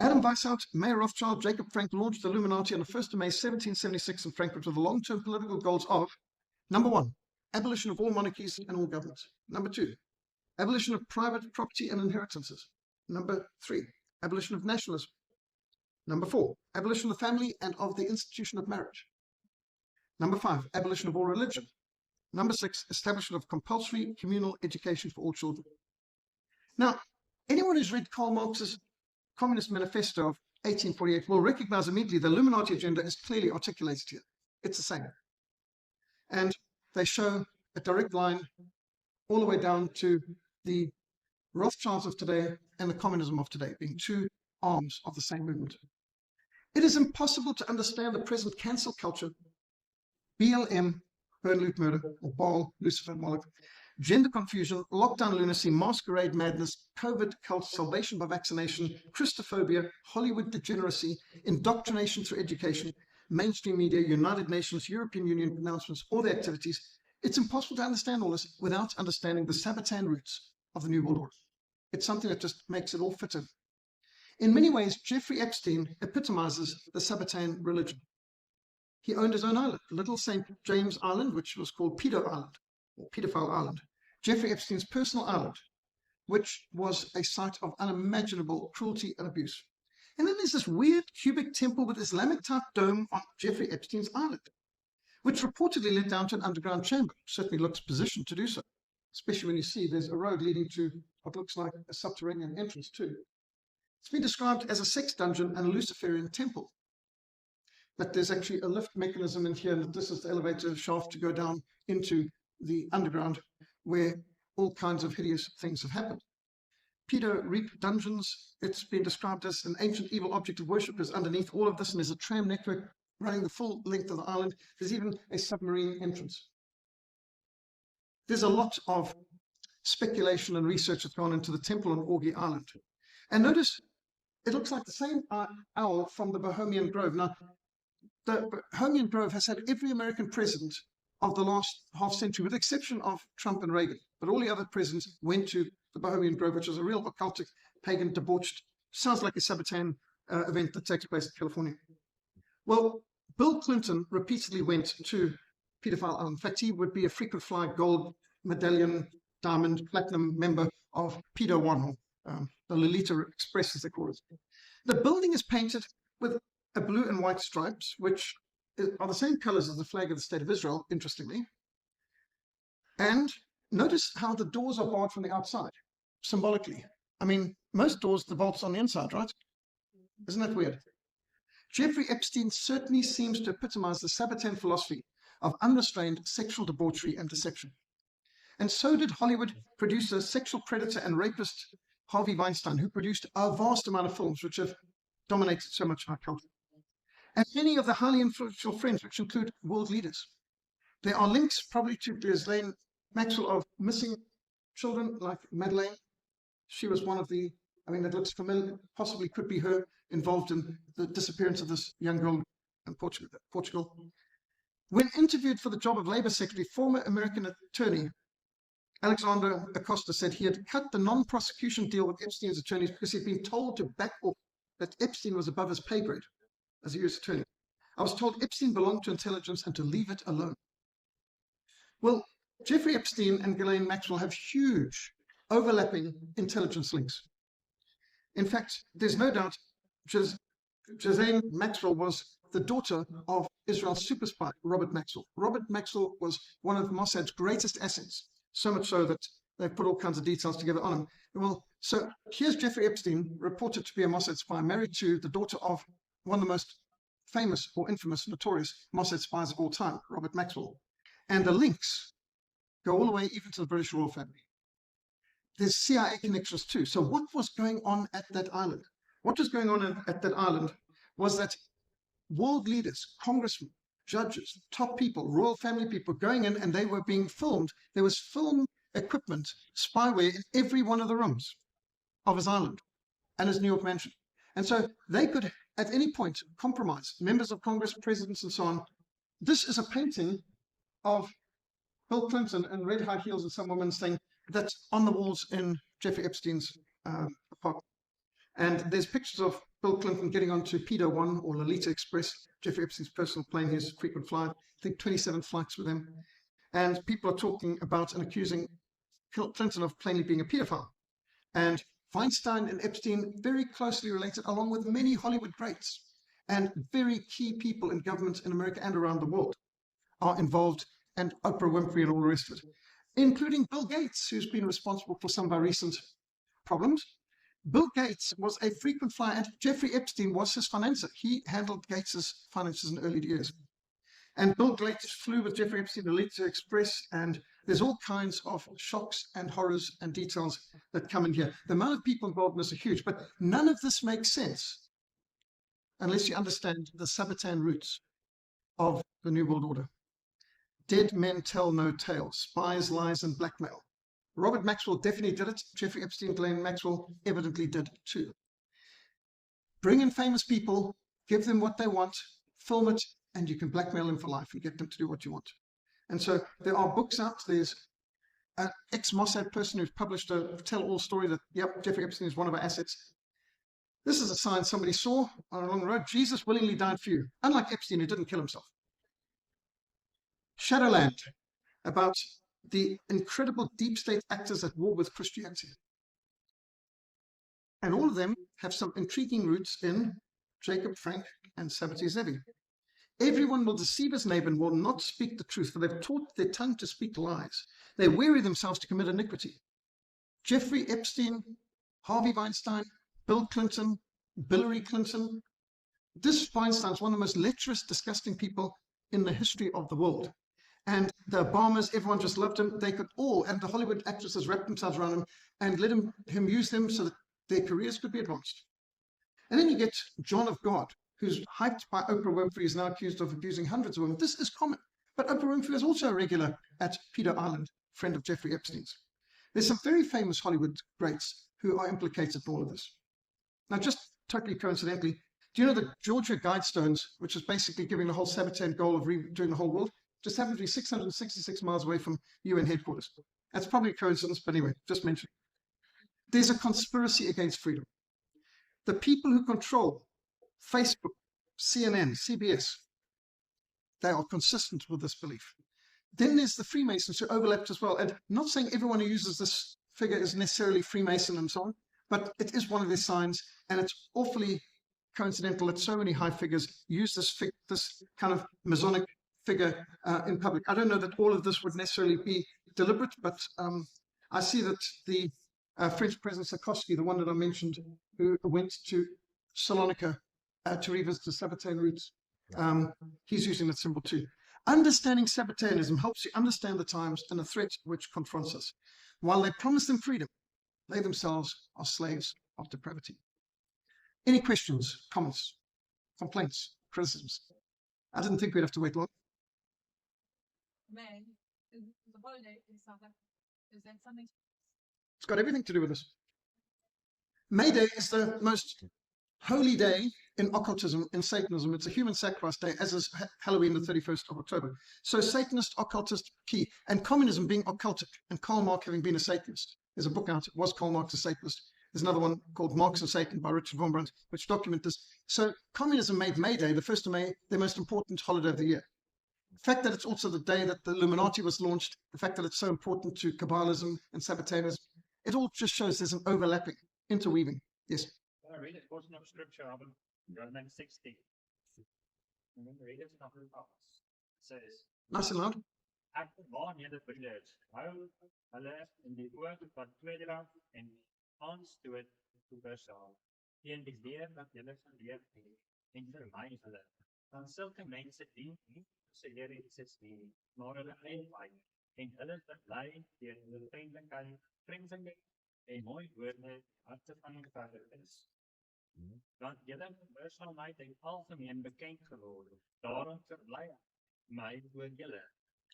Adam Weishaupt, Mayer Rothschild, Jacob Frank launched the Illuminati on the 1st of May 1776 in Frankfurt with the long-term political goals of, number one, abolition of all monarchies and all governments. Number two, abolition of private property and inheritances. Number three, abolition of nationalism. Number four, abolition of the family and of the institution of marriage. Number five, abolition of all religion. Number six, establishment of compulsory communal education for all children. Now, anyone who's read Karl Marx's Communist Manifesto of 1848 will recognize immediately the Illuminati agenda is clearly articulated here. It's the same. And they show a direct line all the way down to the Rothschilds of today and the communism of today, being two arms of the same movement. It is impossible to understand the present cancel culture, BLM, burn, loot, murder, or Baal, Lucifer, Moloch, gender confusion, lockdown lunacy, masquerade madness, COVID cult, salvation by vaccination, Christophobia, Hollywood degeneracy, indoctrination through education, mainstream media, United Nations, European Union pronouncements, or their activities. It's impossible to understand all this without understanding the Sabbatean roots of the New World Order. It's something that just makes it all fit in. In many ways, Jeffrey Epstein epitomizes the Sabbatean religion. He owned his own island, Little St. James Island, which was called Pedo Island, or Pedophile Island. Jeffrey Epstein's personal island, which was a site of unimaginable cruelty and abuse. And then there's this weird cubic temple with Islamic-type dome on Jeffrey Epstein's island, which reportedly led down to an underground chamber. Certainly looks positioned to do so, especially when you see there's a road leading to what looks like a subterranean entrance too. It's been described as a sex dungeon and a Luciferian temple. But there's actually a lift mechanism in here, and this is the elevator shaft to go down into the underground, where all kinds of hideous things have happened. Pedo Reap dungeons, it's been described as an ancient evil object of worship is underneath all of this, and there's a tram network running the full length of the island. There's even a submarine entrance. There's a lot of speculation and research that's gone into the temple on Orgy Island. And notice, it looks like the same owl from the Bohemian Grove. Now, the Bohemian Grove has had every American president of the last half century, with the exception of Trump and Reagan. But all the other presidents went to the Bohemian Grove, which is a real occultic, pagan, debauched, sounds like a Sabbatean event that takes place in California. Well, Bill Clinton repeatedly went to Pedophile Island. In fact, he would be a frequent flyer gold medallion, diamond, platinum member of Pedo-1, the Lolita Express, as they call it. The building is painted with a blue and white stripes, which are the same colors as the flag of the state of Israel, interestingly. And notice how the doors are barred from the outside, symbolically. I mean, most doors, the bolt's on the inside, right? Isn't that weird? Jeffrey Epstein certainly seems to epitomize the Sabbatean philosophy of unrestrained sexual debauchery and deception. And so did Hollywood producer, sexual predator and rapist Harvey Weinstein, who produced a vast amount of films which have dominated so much of our culture. And many of the highly influential friends, which include world leaders. There are links probably to Ghislaine Maxwell of missing children like Madeleine. She was one of the, I mean, that looks familiar, possibly could be her, involved in the disappearance of this young girl in Portugal. When interviewed for the job of Labor Secretary, former American attorney Alexander Acosta said he had cut the non-prosecution deal with Epstein's attorneys because he'd been told to back off, that Epstein was above his pay grade as a U.S. attorney. I was told Epstein belonged to intelligence and to leave it alone. Well, Jeffrey Epstein and Ghislaine Maxwell have huge overlapping intelligence links. In fact, there's no doubt Ghislaine Maxwell was the daughter of Israel's super spy, Robert Maxwell. Robert Maxwell was one of Mossad's greatest assets, so much so that they've put all kinds of details together on him. Well, so here's Jeffrey Epstein, reported to be a Mossad spy, married to the daughter of one of the most famous or infamous, notorious Mossad spies of all time, Robert Maxwell. And the links go all the way even to the British royal family. there's CIA connections too. So what was going on at that island? What was going on at that island was that world leaders, congressmen, judges, top people, royal family people going in, and they were being filmed. There was film equipment, spyware in every one of the rooms of his island and his New York mansion. And so they could, at any point, compromise members of Congress, presidents, and so on. This is a painting of Bill Clinton in red high heels and some woman saying that's on the walls in Jeffrey Epstein's apartment. And there's pictures of Bill Clinton getting onto Pt.2 or Lolita Express, Jeffrey Epstein's personal plane, his frequent flyer. I think 27 flights with him. And people are talking about and accusing Clinton of plainly being a pedophile. And Weinstein and Epstein, very closely related, along with many Hollywood greats and very key people in government in America and around the world, are involved, and Oprah Winfrey and all the rest of it, including Bill Gates, who's been responsible for some of our recent problems. Bill Gates was a frequent flyer, and Jeffrey Epstein was his financier. He handled Gates's finances in early years. And Bill Gates flew with Jeffrey Epstein to Lolita Express, and there's all kinds of shocks and horrors and details that come in here. The amount of people involved in this are huge, but none of this makes sense unless you understand the Sabbatean roots of the New World Order. Dead men tell no tales, spies, lies, and blackmail. Robert Maxwell definitely did it. Jeffrey Epstein, Ghislaine Maxwell evidently did too. Bring in famous people, give them what they want, film it, and you can blackmail them for life and get them to do what you want. And so there are books out. There's an ex-Mossad person who's published a tell-all story that, yep, Jeffrey Epstein is one of our assets. This is a sign somebody saw along the road. Jesus willingly died for you. Unlike Epstein, who didn't kill himself. Shadowland, about the incredible deep state actors at war with Christianity. And all of them have some intriguing roots in Jacob Frank and Sabbati Zevi. Everyone will deceive his neighbor and will not speak the truth, for they've taught their tongue to speak lies. They weary themselves to commit iniquity. Jeffrey Epstein, Harvey Weinstein, Bill Clinton, Hillary Clinton. This Weinstein is one of the most lecherous, disgusting people in the history of the world. And the Obamas, everyone just loved him. They could all, and the Hollywood actresses wrapped themselves around him and let him use them so that their careers could be advanced. And then you get John of God, who's hyped by Oprah Winfrey, is now accused of abusing hundreds of women. This is common. But Oprah Winfrey is also a regular at Peter Island, friend of Jeffrey Epstein's. There's some very famous Hollywood greats who are implicated in all of this. Now, just totally coincidentally, do you know the Georgia Guidestones, which is basically giving the whole Sabbatean goal of redoing the whole world, just happens to be 666 miles away from UN headquarters? That's probably a coincidence, but anyway, just mention. There's a conspiracy against freedom. The people who control Facebook, CNN, CBS, they are consistent with this belief. Then there's the Freemasons who overlapped as well. And not saying everyone who uses this figure is necessarily Freemason and so on, but it is one of their signs, and it's awfully coincidental that so many high figures use this kind of Masonic figure in public. I don't know that all of this would necessarily be deliberate, but I see that the French President Sarkozy, the one that I mentioned, who went to Salonika to revisit the Sabbatean roots, he's using that symbol too. Understanding Sabbateanism helps you understand the times and the threat which confronts us. While they promise them freedom, they themselves are slaves of depravity. Any questions, comments, complaints, criticisms? I didn't think we'd have to wait long. May is the holiday in South Africa. Is that something? It's got everything to do with this. May Day is the most holy day in occultism, in Satanism. It's a human sacrifice day, as is Halloween, the 31st of October. So Satanist, occultist, key. And communism being occultic, and Karl Marx having been a Satanist. There's a book out, it was Karl Marx a Satanist. There's another one called Marx and Satan by Richard von Brandt, which document this. So communism made May Day, the 1st of May, the most important holiday of the year. The fact that it's also the day that the Illuminati was launched, the fact that it's so important to Kabbalism and Sabbateanism, it all just shows there's an overlapping, interweaving. Yes? I read a portion of scripture of Romans 16. And then read it in Afrikaans. It says, Nice and loud. ek waan julle broeders, hou hulle in die oog wat tweedrag en aanstoot veroorsaak, teen die leer wat julle geleer het, en vermy hulle. Want sulke mense dien nie sy Here Jesus nie, maar hulle eie wyn, en hulle verbly deur hulle vriendelikheid, vriendlikheid 'n mooi woord uit harte van die Vader is. Want julle gehoorsaamheid het algemeen bekend geword. Daarom verbly my oor julle.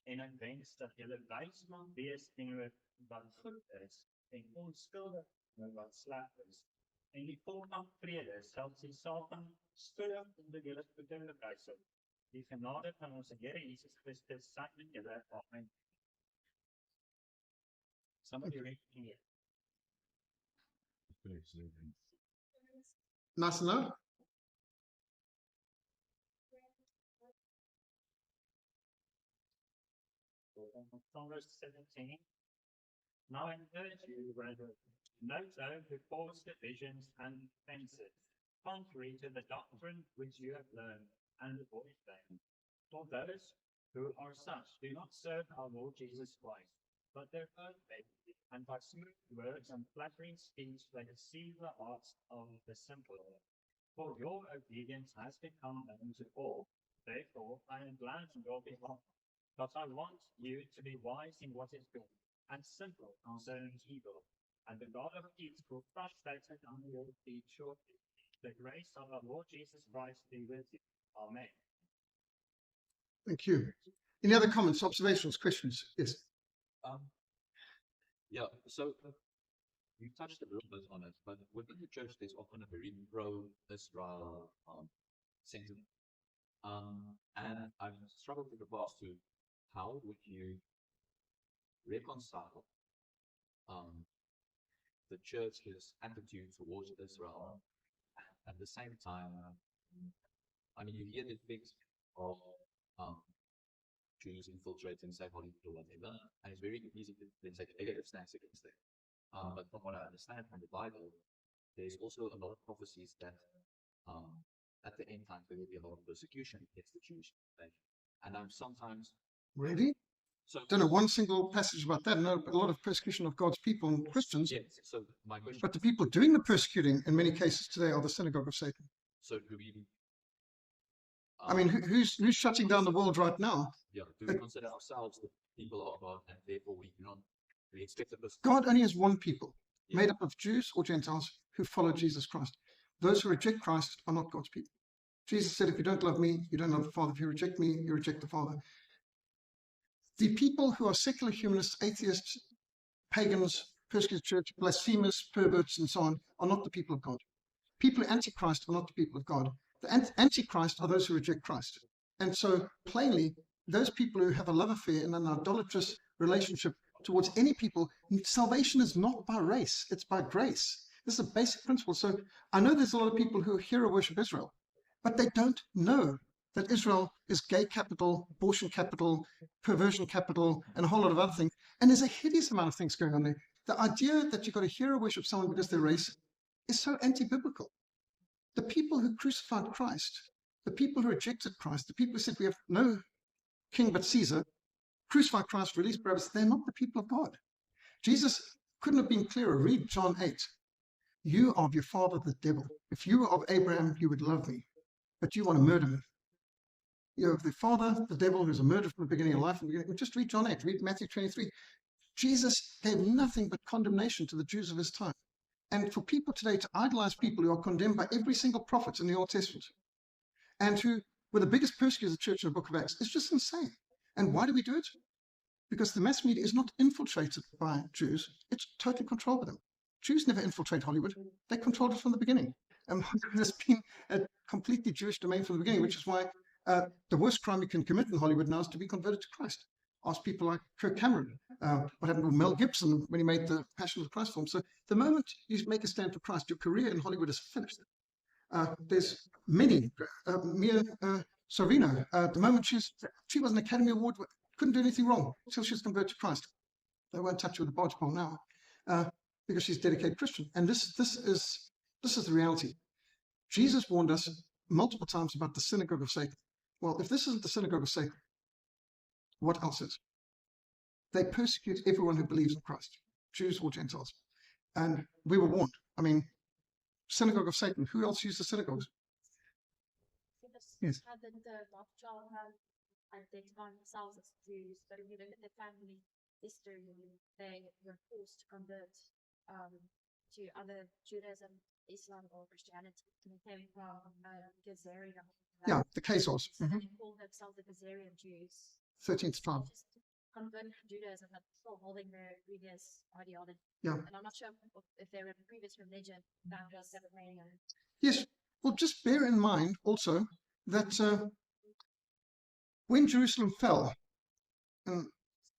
En ek wens dat julle wys mag wees teenoor wat goed is en onskuldig oor wat sleg is. En die God van vrede sal sy saken spoedig onder julle voete bewyse. Die genade van onze Here Jesus Christus sy met julle. Amen. Somebody read here. Nice enough. From verse 17. Now I urge you, brethren, note down the false divisions and offenses, contrary to the doctrine which you have learned, and avoid them. For those who are such do not serve our Lord Jesus Christ, but their own faith, and by smooth words and flattering speech they deceive the hearts of the simple. For your obedience has become known to all. Therefore, I am glad on your behalf. But I want you to be wise in what is good, and simple concerning evil. And the God of peace will crush Satan under your feet shortly. The grace of our Lord Jesus Christ be with you. Amen. Thank you. Any other comments, observations, questions? Yes. Yeah, so you touched a little bit on it, but within the church, there's often a very pro-Israel sentiment. And I've struggled in the past to how would you reconcile the church's attitude towards Israel at the same time? I mean, you hear the things of Jews infiltrating, say, Hollywood or whatever, and it's very easy to then take a negative stance against them. But from what I understand from the Bible, there's also a lot of prophecies that at the end time there will be a lot of persecution against the Jewish faith. And I'm sometimes Really? so Don't know one single passage about that. No, a lot of persecution of God's people and Christians. yes. So my question But the people doing the persecuting in many cases today are the synagogue of Satan. so do we I mean, who's shutting down the world right now? yeah, do we consider ourselves the people of God, and therefore we expect that this God only has one people, Yeah. made up of Jews or Gentiles who follow Jesus Christ. Those who reject Christ are not God's people. Jesus said, if you don't love me, you don't love the Father. If you reject me, you reject the Father. The people who are secular humanists, atheists, pagans, persecuted church, blasphemers, perverts, and so on, are not the people of God. People who are antichrist are not the people of God. The antichrist are those who reject Christ. And so plainly, those people who have a love affair and an idolatrous relationship towards any people, salvation is not by race, it's by grace. This is a basic principle. So I know there's a lot of people who hero worship Israel, but they don't know that Israel is gay capital, abortion capital, perversion capital, and a whole lot of other things. And there's a hideous amount of things going on there. The idea that you've got to hero worship someone because they're race is so anti-biblical. The people who crucified Christ, the people who rejected Christ, the people who said we have no king but Caesar, crucified Christ, released Barabbas, they're not the people of God. Jesus couldn't have been clearer. Read John 8. You are of your father, the devil. If you were of Abraham, you would love me, but you want to murder me. You're of the father, the devil, who's a murderer from the beginning of life. Just read John 8, read Matthew 23. Jesus gave nothing but condemnation to the Jews of his time. And for people today to idolize people who are condemned by every single prophet in the Old Testament and who were the biggest persecutors of the church in the book of Acts, it's just insane. And why do we do it? Because the mass media is not infiltrated by Jews, it's totally controlled by them. Jews never infiltrate Hollywood, they controlled it from the beginning. And there's been a completely Jewish domain from the beginning, which is why the worst crime you can commit in Hollywood now is to be converted to Christ. Ask people like Kirk Cameron, what happened with Mel Gibson when he made the Passion of the Christ film. So the moment you make a stand for Christ, your career in Hollywood is finished. There's many, Mia Sorvino, the moment she was an Academy Award, couldn't do anything wrong until she was converted to Christ. They won't touch her with a barge pole now because she's a dedicated Christian. And this is the reality. Jesus warned us multiple times about the synagogue of Satan. Well, if this isn't the synagogue of Satan, what else is? They persecute everyone who believes in Christ, Jews or Gentiles. And we were warned. I mean, synagogue of Satan. Who else used the synagogues? Yes. How did the Rothschild have identified themselves as Jews? But if you look at the family history, they were forced to convert to other Judaism, Islam, or Christianity. And they came from Gazaria. Yeah, the Khazars. So they call themselves the Gazarian Jews. 13th tribe. Just convert Judaism, but still holding their previous ideology. Yeah. And I'm not sure if they were a previous religion that was Sabbatean. Yes. Well, just bear in mind also that when Jerusalem fell in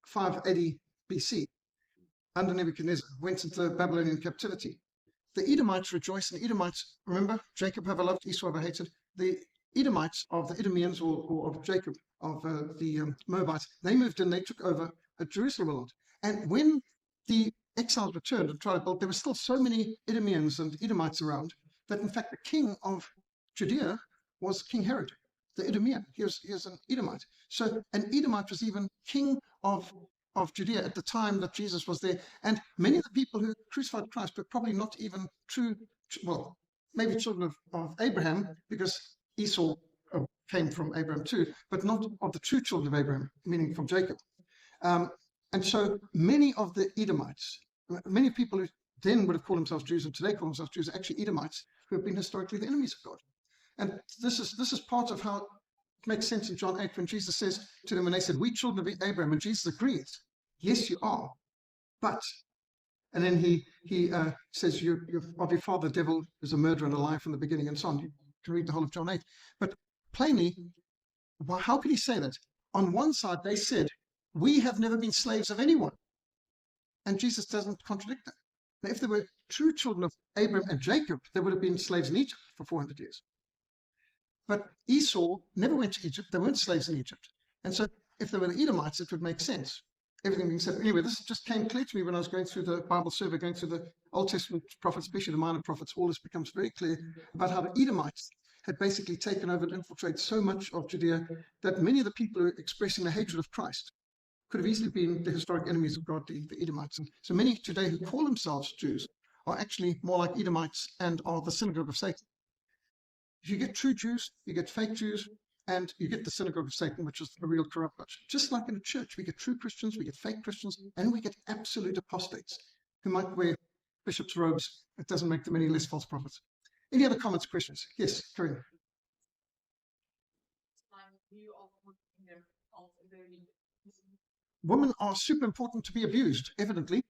580 BC under Nebuchadnezzar, went into Babylonian captivity, the Edomites rejoiced. And Edomites, remember, Jacob have I loved, Esau have I hated. The Edomites of the Edomians or of Jacob, of the Moabites, they moved in, they took over Jerusalem a lot. And when the exiles returned and tried to build, there were still so many Edomians and Edomites around that in fact the king of Judea was King Herod, the Edomian. He was an Edomite. So an Edomite was even king of Judea at the time that Jesus was there. And many of the people who crucified Christ were probably not even true, well, maybe children of Abraham, because Esau came from Abraham too, but not of the true children of Abraham, meaning from Jacob. And so many of the Edomites, many people who then would have called themselves Jews and today call themselves Jews, are actually Edomites who have been historically the enemies of God. And this is part of how it makes sense in John 8 when Jesus says to them, when they said, "We children of Abraham," and Jesus agrees, "Yes, you are, but," and then he says, "You're of your father, the devil, is a murderer and a liar from the beginning," and so on. You can read the whole of John 8. But plainly, how could he say that? On one side, they said, "We have never been slaves of anyone." And Jesus doesn't contradict that. Now, if they were true children of Abraham and Jacob, they would have been slaves in Egypt for 400 years. But Esau never went to Egypt. They weren't slaves in Egypt. And so if they were the Edomites, it would make sense. Everything being said. Anyway, this just came clear to me when I was going through the Bible survey, going through the Old Testament prophets, especially the minor prophets. All this becomes very clear about how the Edomites had basically taken over and infiltrated so much of Judea that many of the people who were expressing the hatred of Christ could have easily been the historic enemies of God, the Edomites. And so many today who call themselves Jews are actually more like Edomites and are the synagogue of Satan. If you get true Jews, you get fake Jews, and you get the synagogue of Satan, which is a real corrupt bunch. Just like in a church, we get true Christians, we get fake Christians, and we get absolute apostates who might wear bishop's robes. It doesn't make them any less false prophets. Any other comments, questions? Yes, Corinne. Women are super important to be abused, evidently.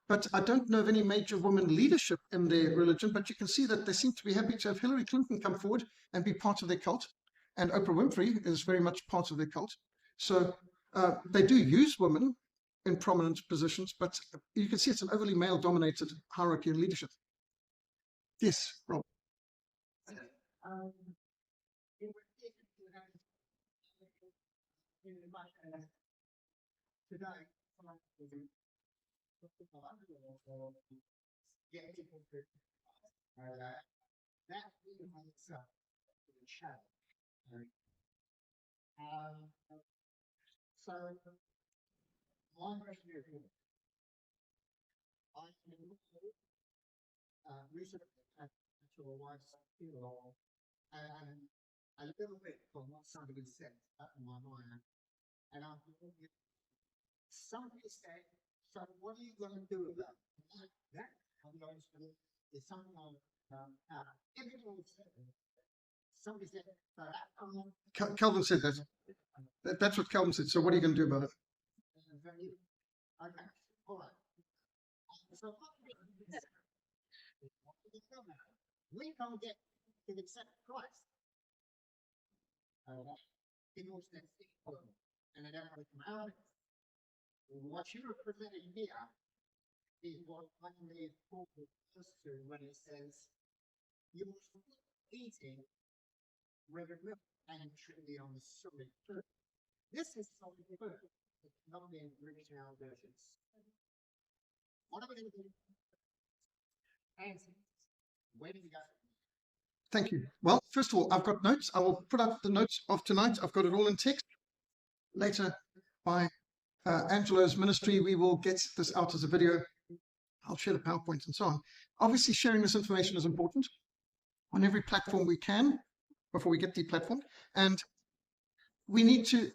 But I don't know of any major women leadership in their religion, but you can see that they seem to be happy to have Hillary Clinton come forward and be part of their cult. And Oprah Winfrey is very much part of their cult. So they do use women in prominent positions, but you can see it's an overly male-dominated hierarchy in leadership. Yes, Rob. Today, that so my question is, I recently had to a wife's funeral, and a little bit from what somebody said up in my mind, and I'm thinking, somebody said, "So what are you going to do about that?" I'm going to is something on everyone said. Somebody said, Calvin said that. That's what Calvin said. So what are you going to do about it? Okay, all right. So we don't get to accept Christ. People say, and then everybody come out. What you are presenting here is what finally Paul refers to when he says, "You must be eating red milk and truly on solid food." This is solid food. It's not the original versions. What are we going to do? And where do we go? Thank you. Well, first of all, I've got notes. I will put up the notes of tonight. I've got it all in text. Later, by Angelo's ministry, we will get this out as a video. I'll share the PowerPoint and so on. Obviously, sharing this information is important on every platform we can before we get deplatformed. And we need to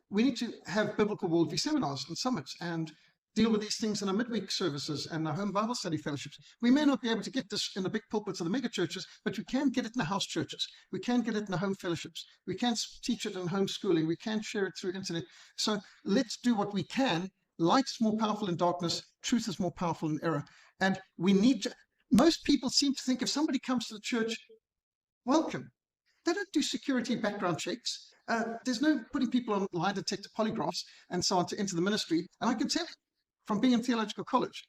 have biblical worldview seminars and summits and deal with these things in our midweek services and our home Bible study fellowships. We may not be able to get this in the big pulpits of the mega churches, but we can get it in the house churches. We can get it in the home fellowships. We can teach it in homeschooling. We can share it through internet. So let's do what we can. Light is more powerful than darkness. Truth is more powerful than error. And we need to, most people seem to think if somebody comes to the church, welcome. They don't do security background checks. There's no putting people on lie detector polygraphs and so on to enter the ministry. And I can tell you from being in theological college,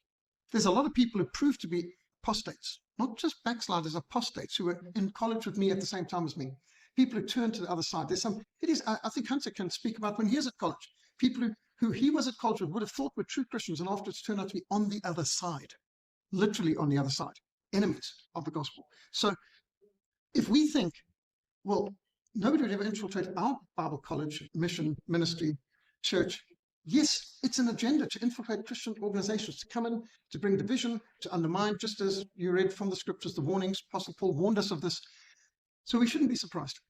there's a lot of people who prove to be apostates, not just backsliders, apostates who were in college with me at the same time as me. People who turn to the other side. There's some, I think Hunter can speak about when he was at college. People who he was at college with would have thought were true Christians and afterwards turned out to be on the other side, literally on the other side, enemies of the gospel. So if we think, well, nobody would ever infiltrate our Bible college, mission, ministry, church. Yes, it's an agenda to infiltrate Christian organizations, to come in, to bring division, to undermine, just as you read from the scriptures, the warnings. Apostle Paul warned us of this. So we shouldn't be surprised.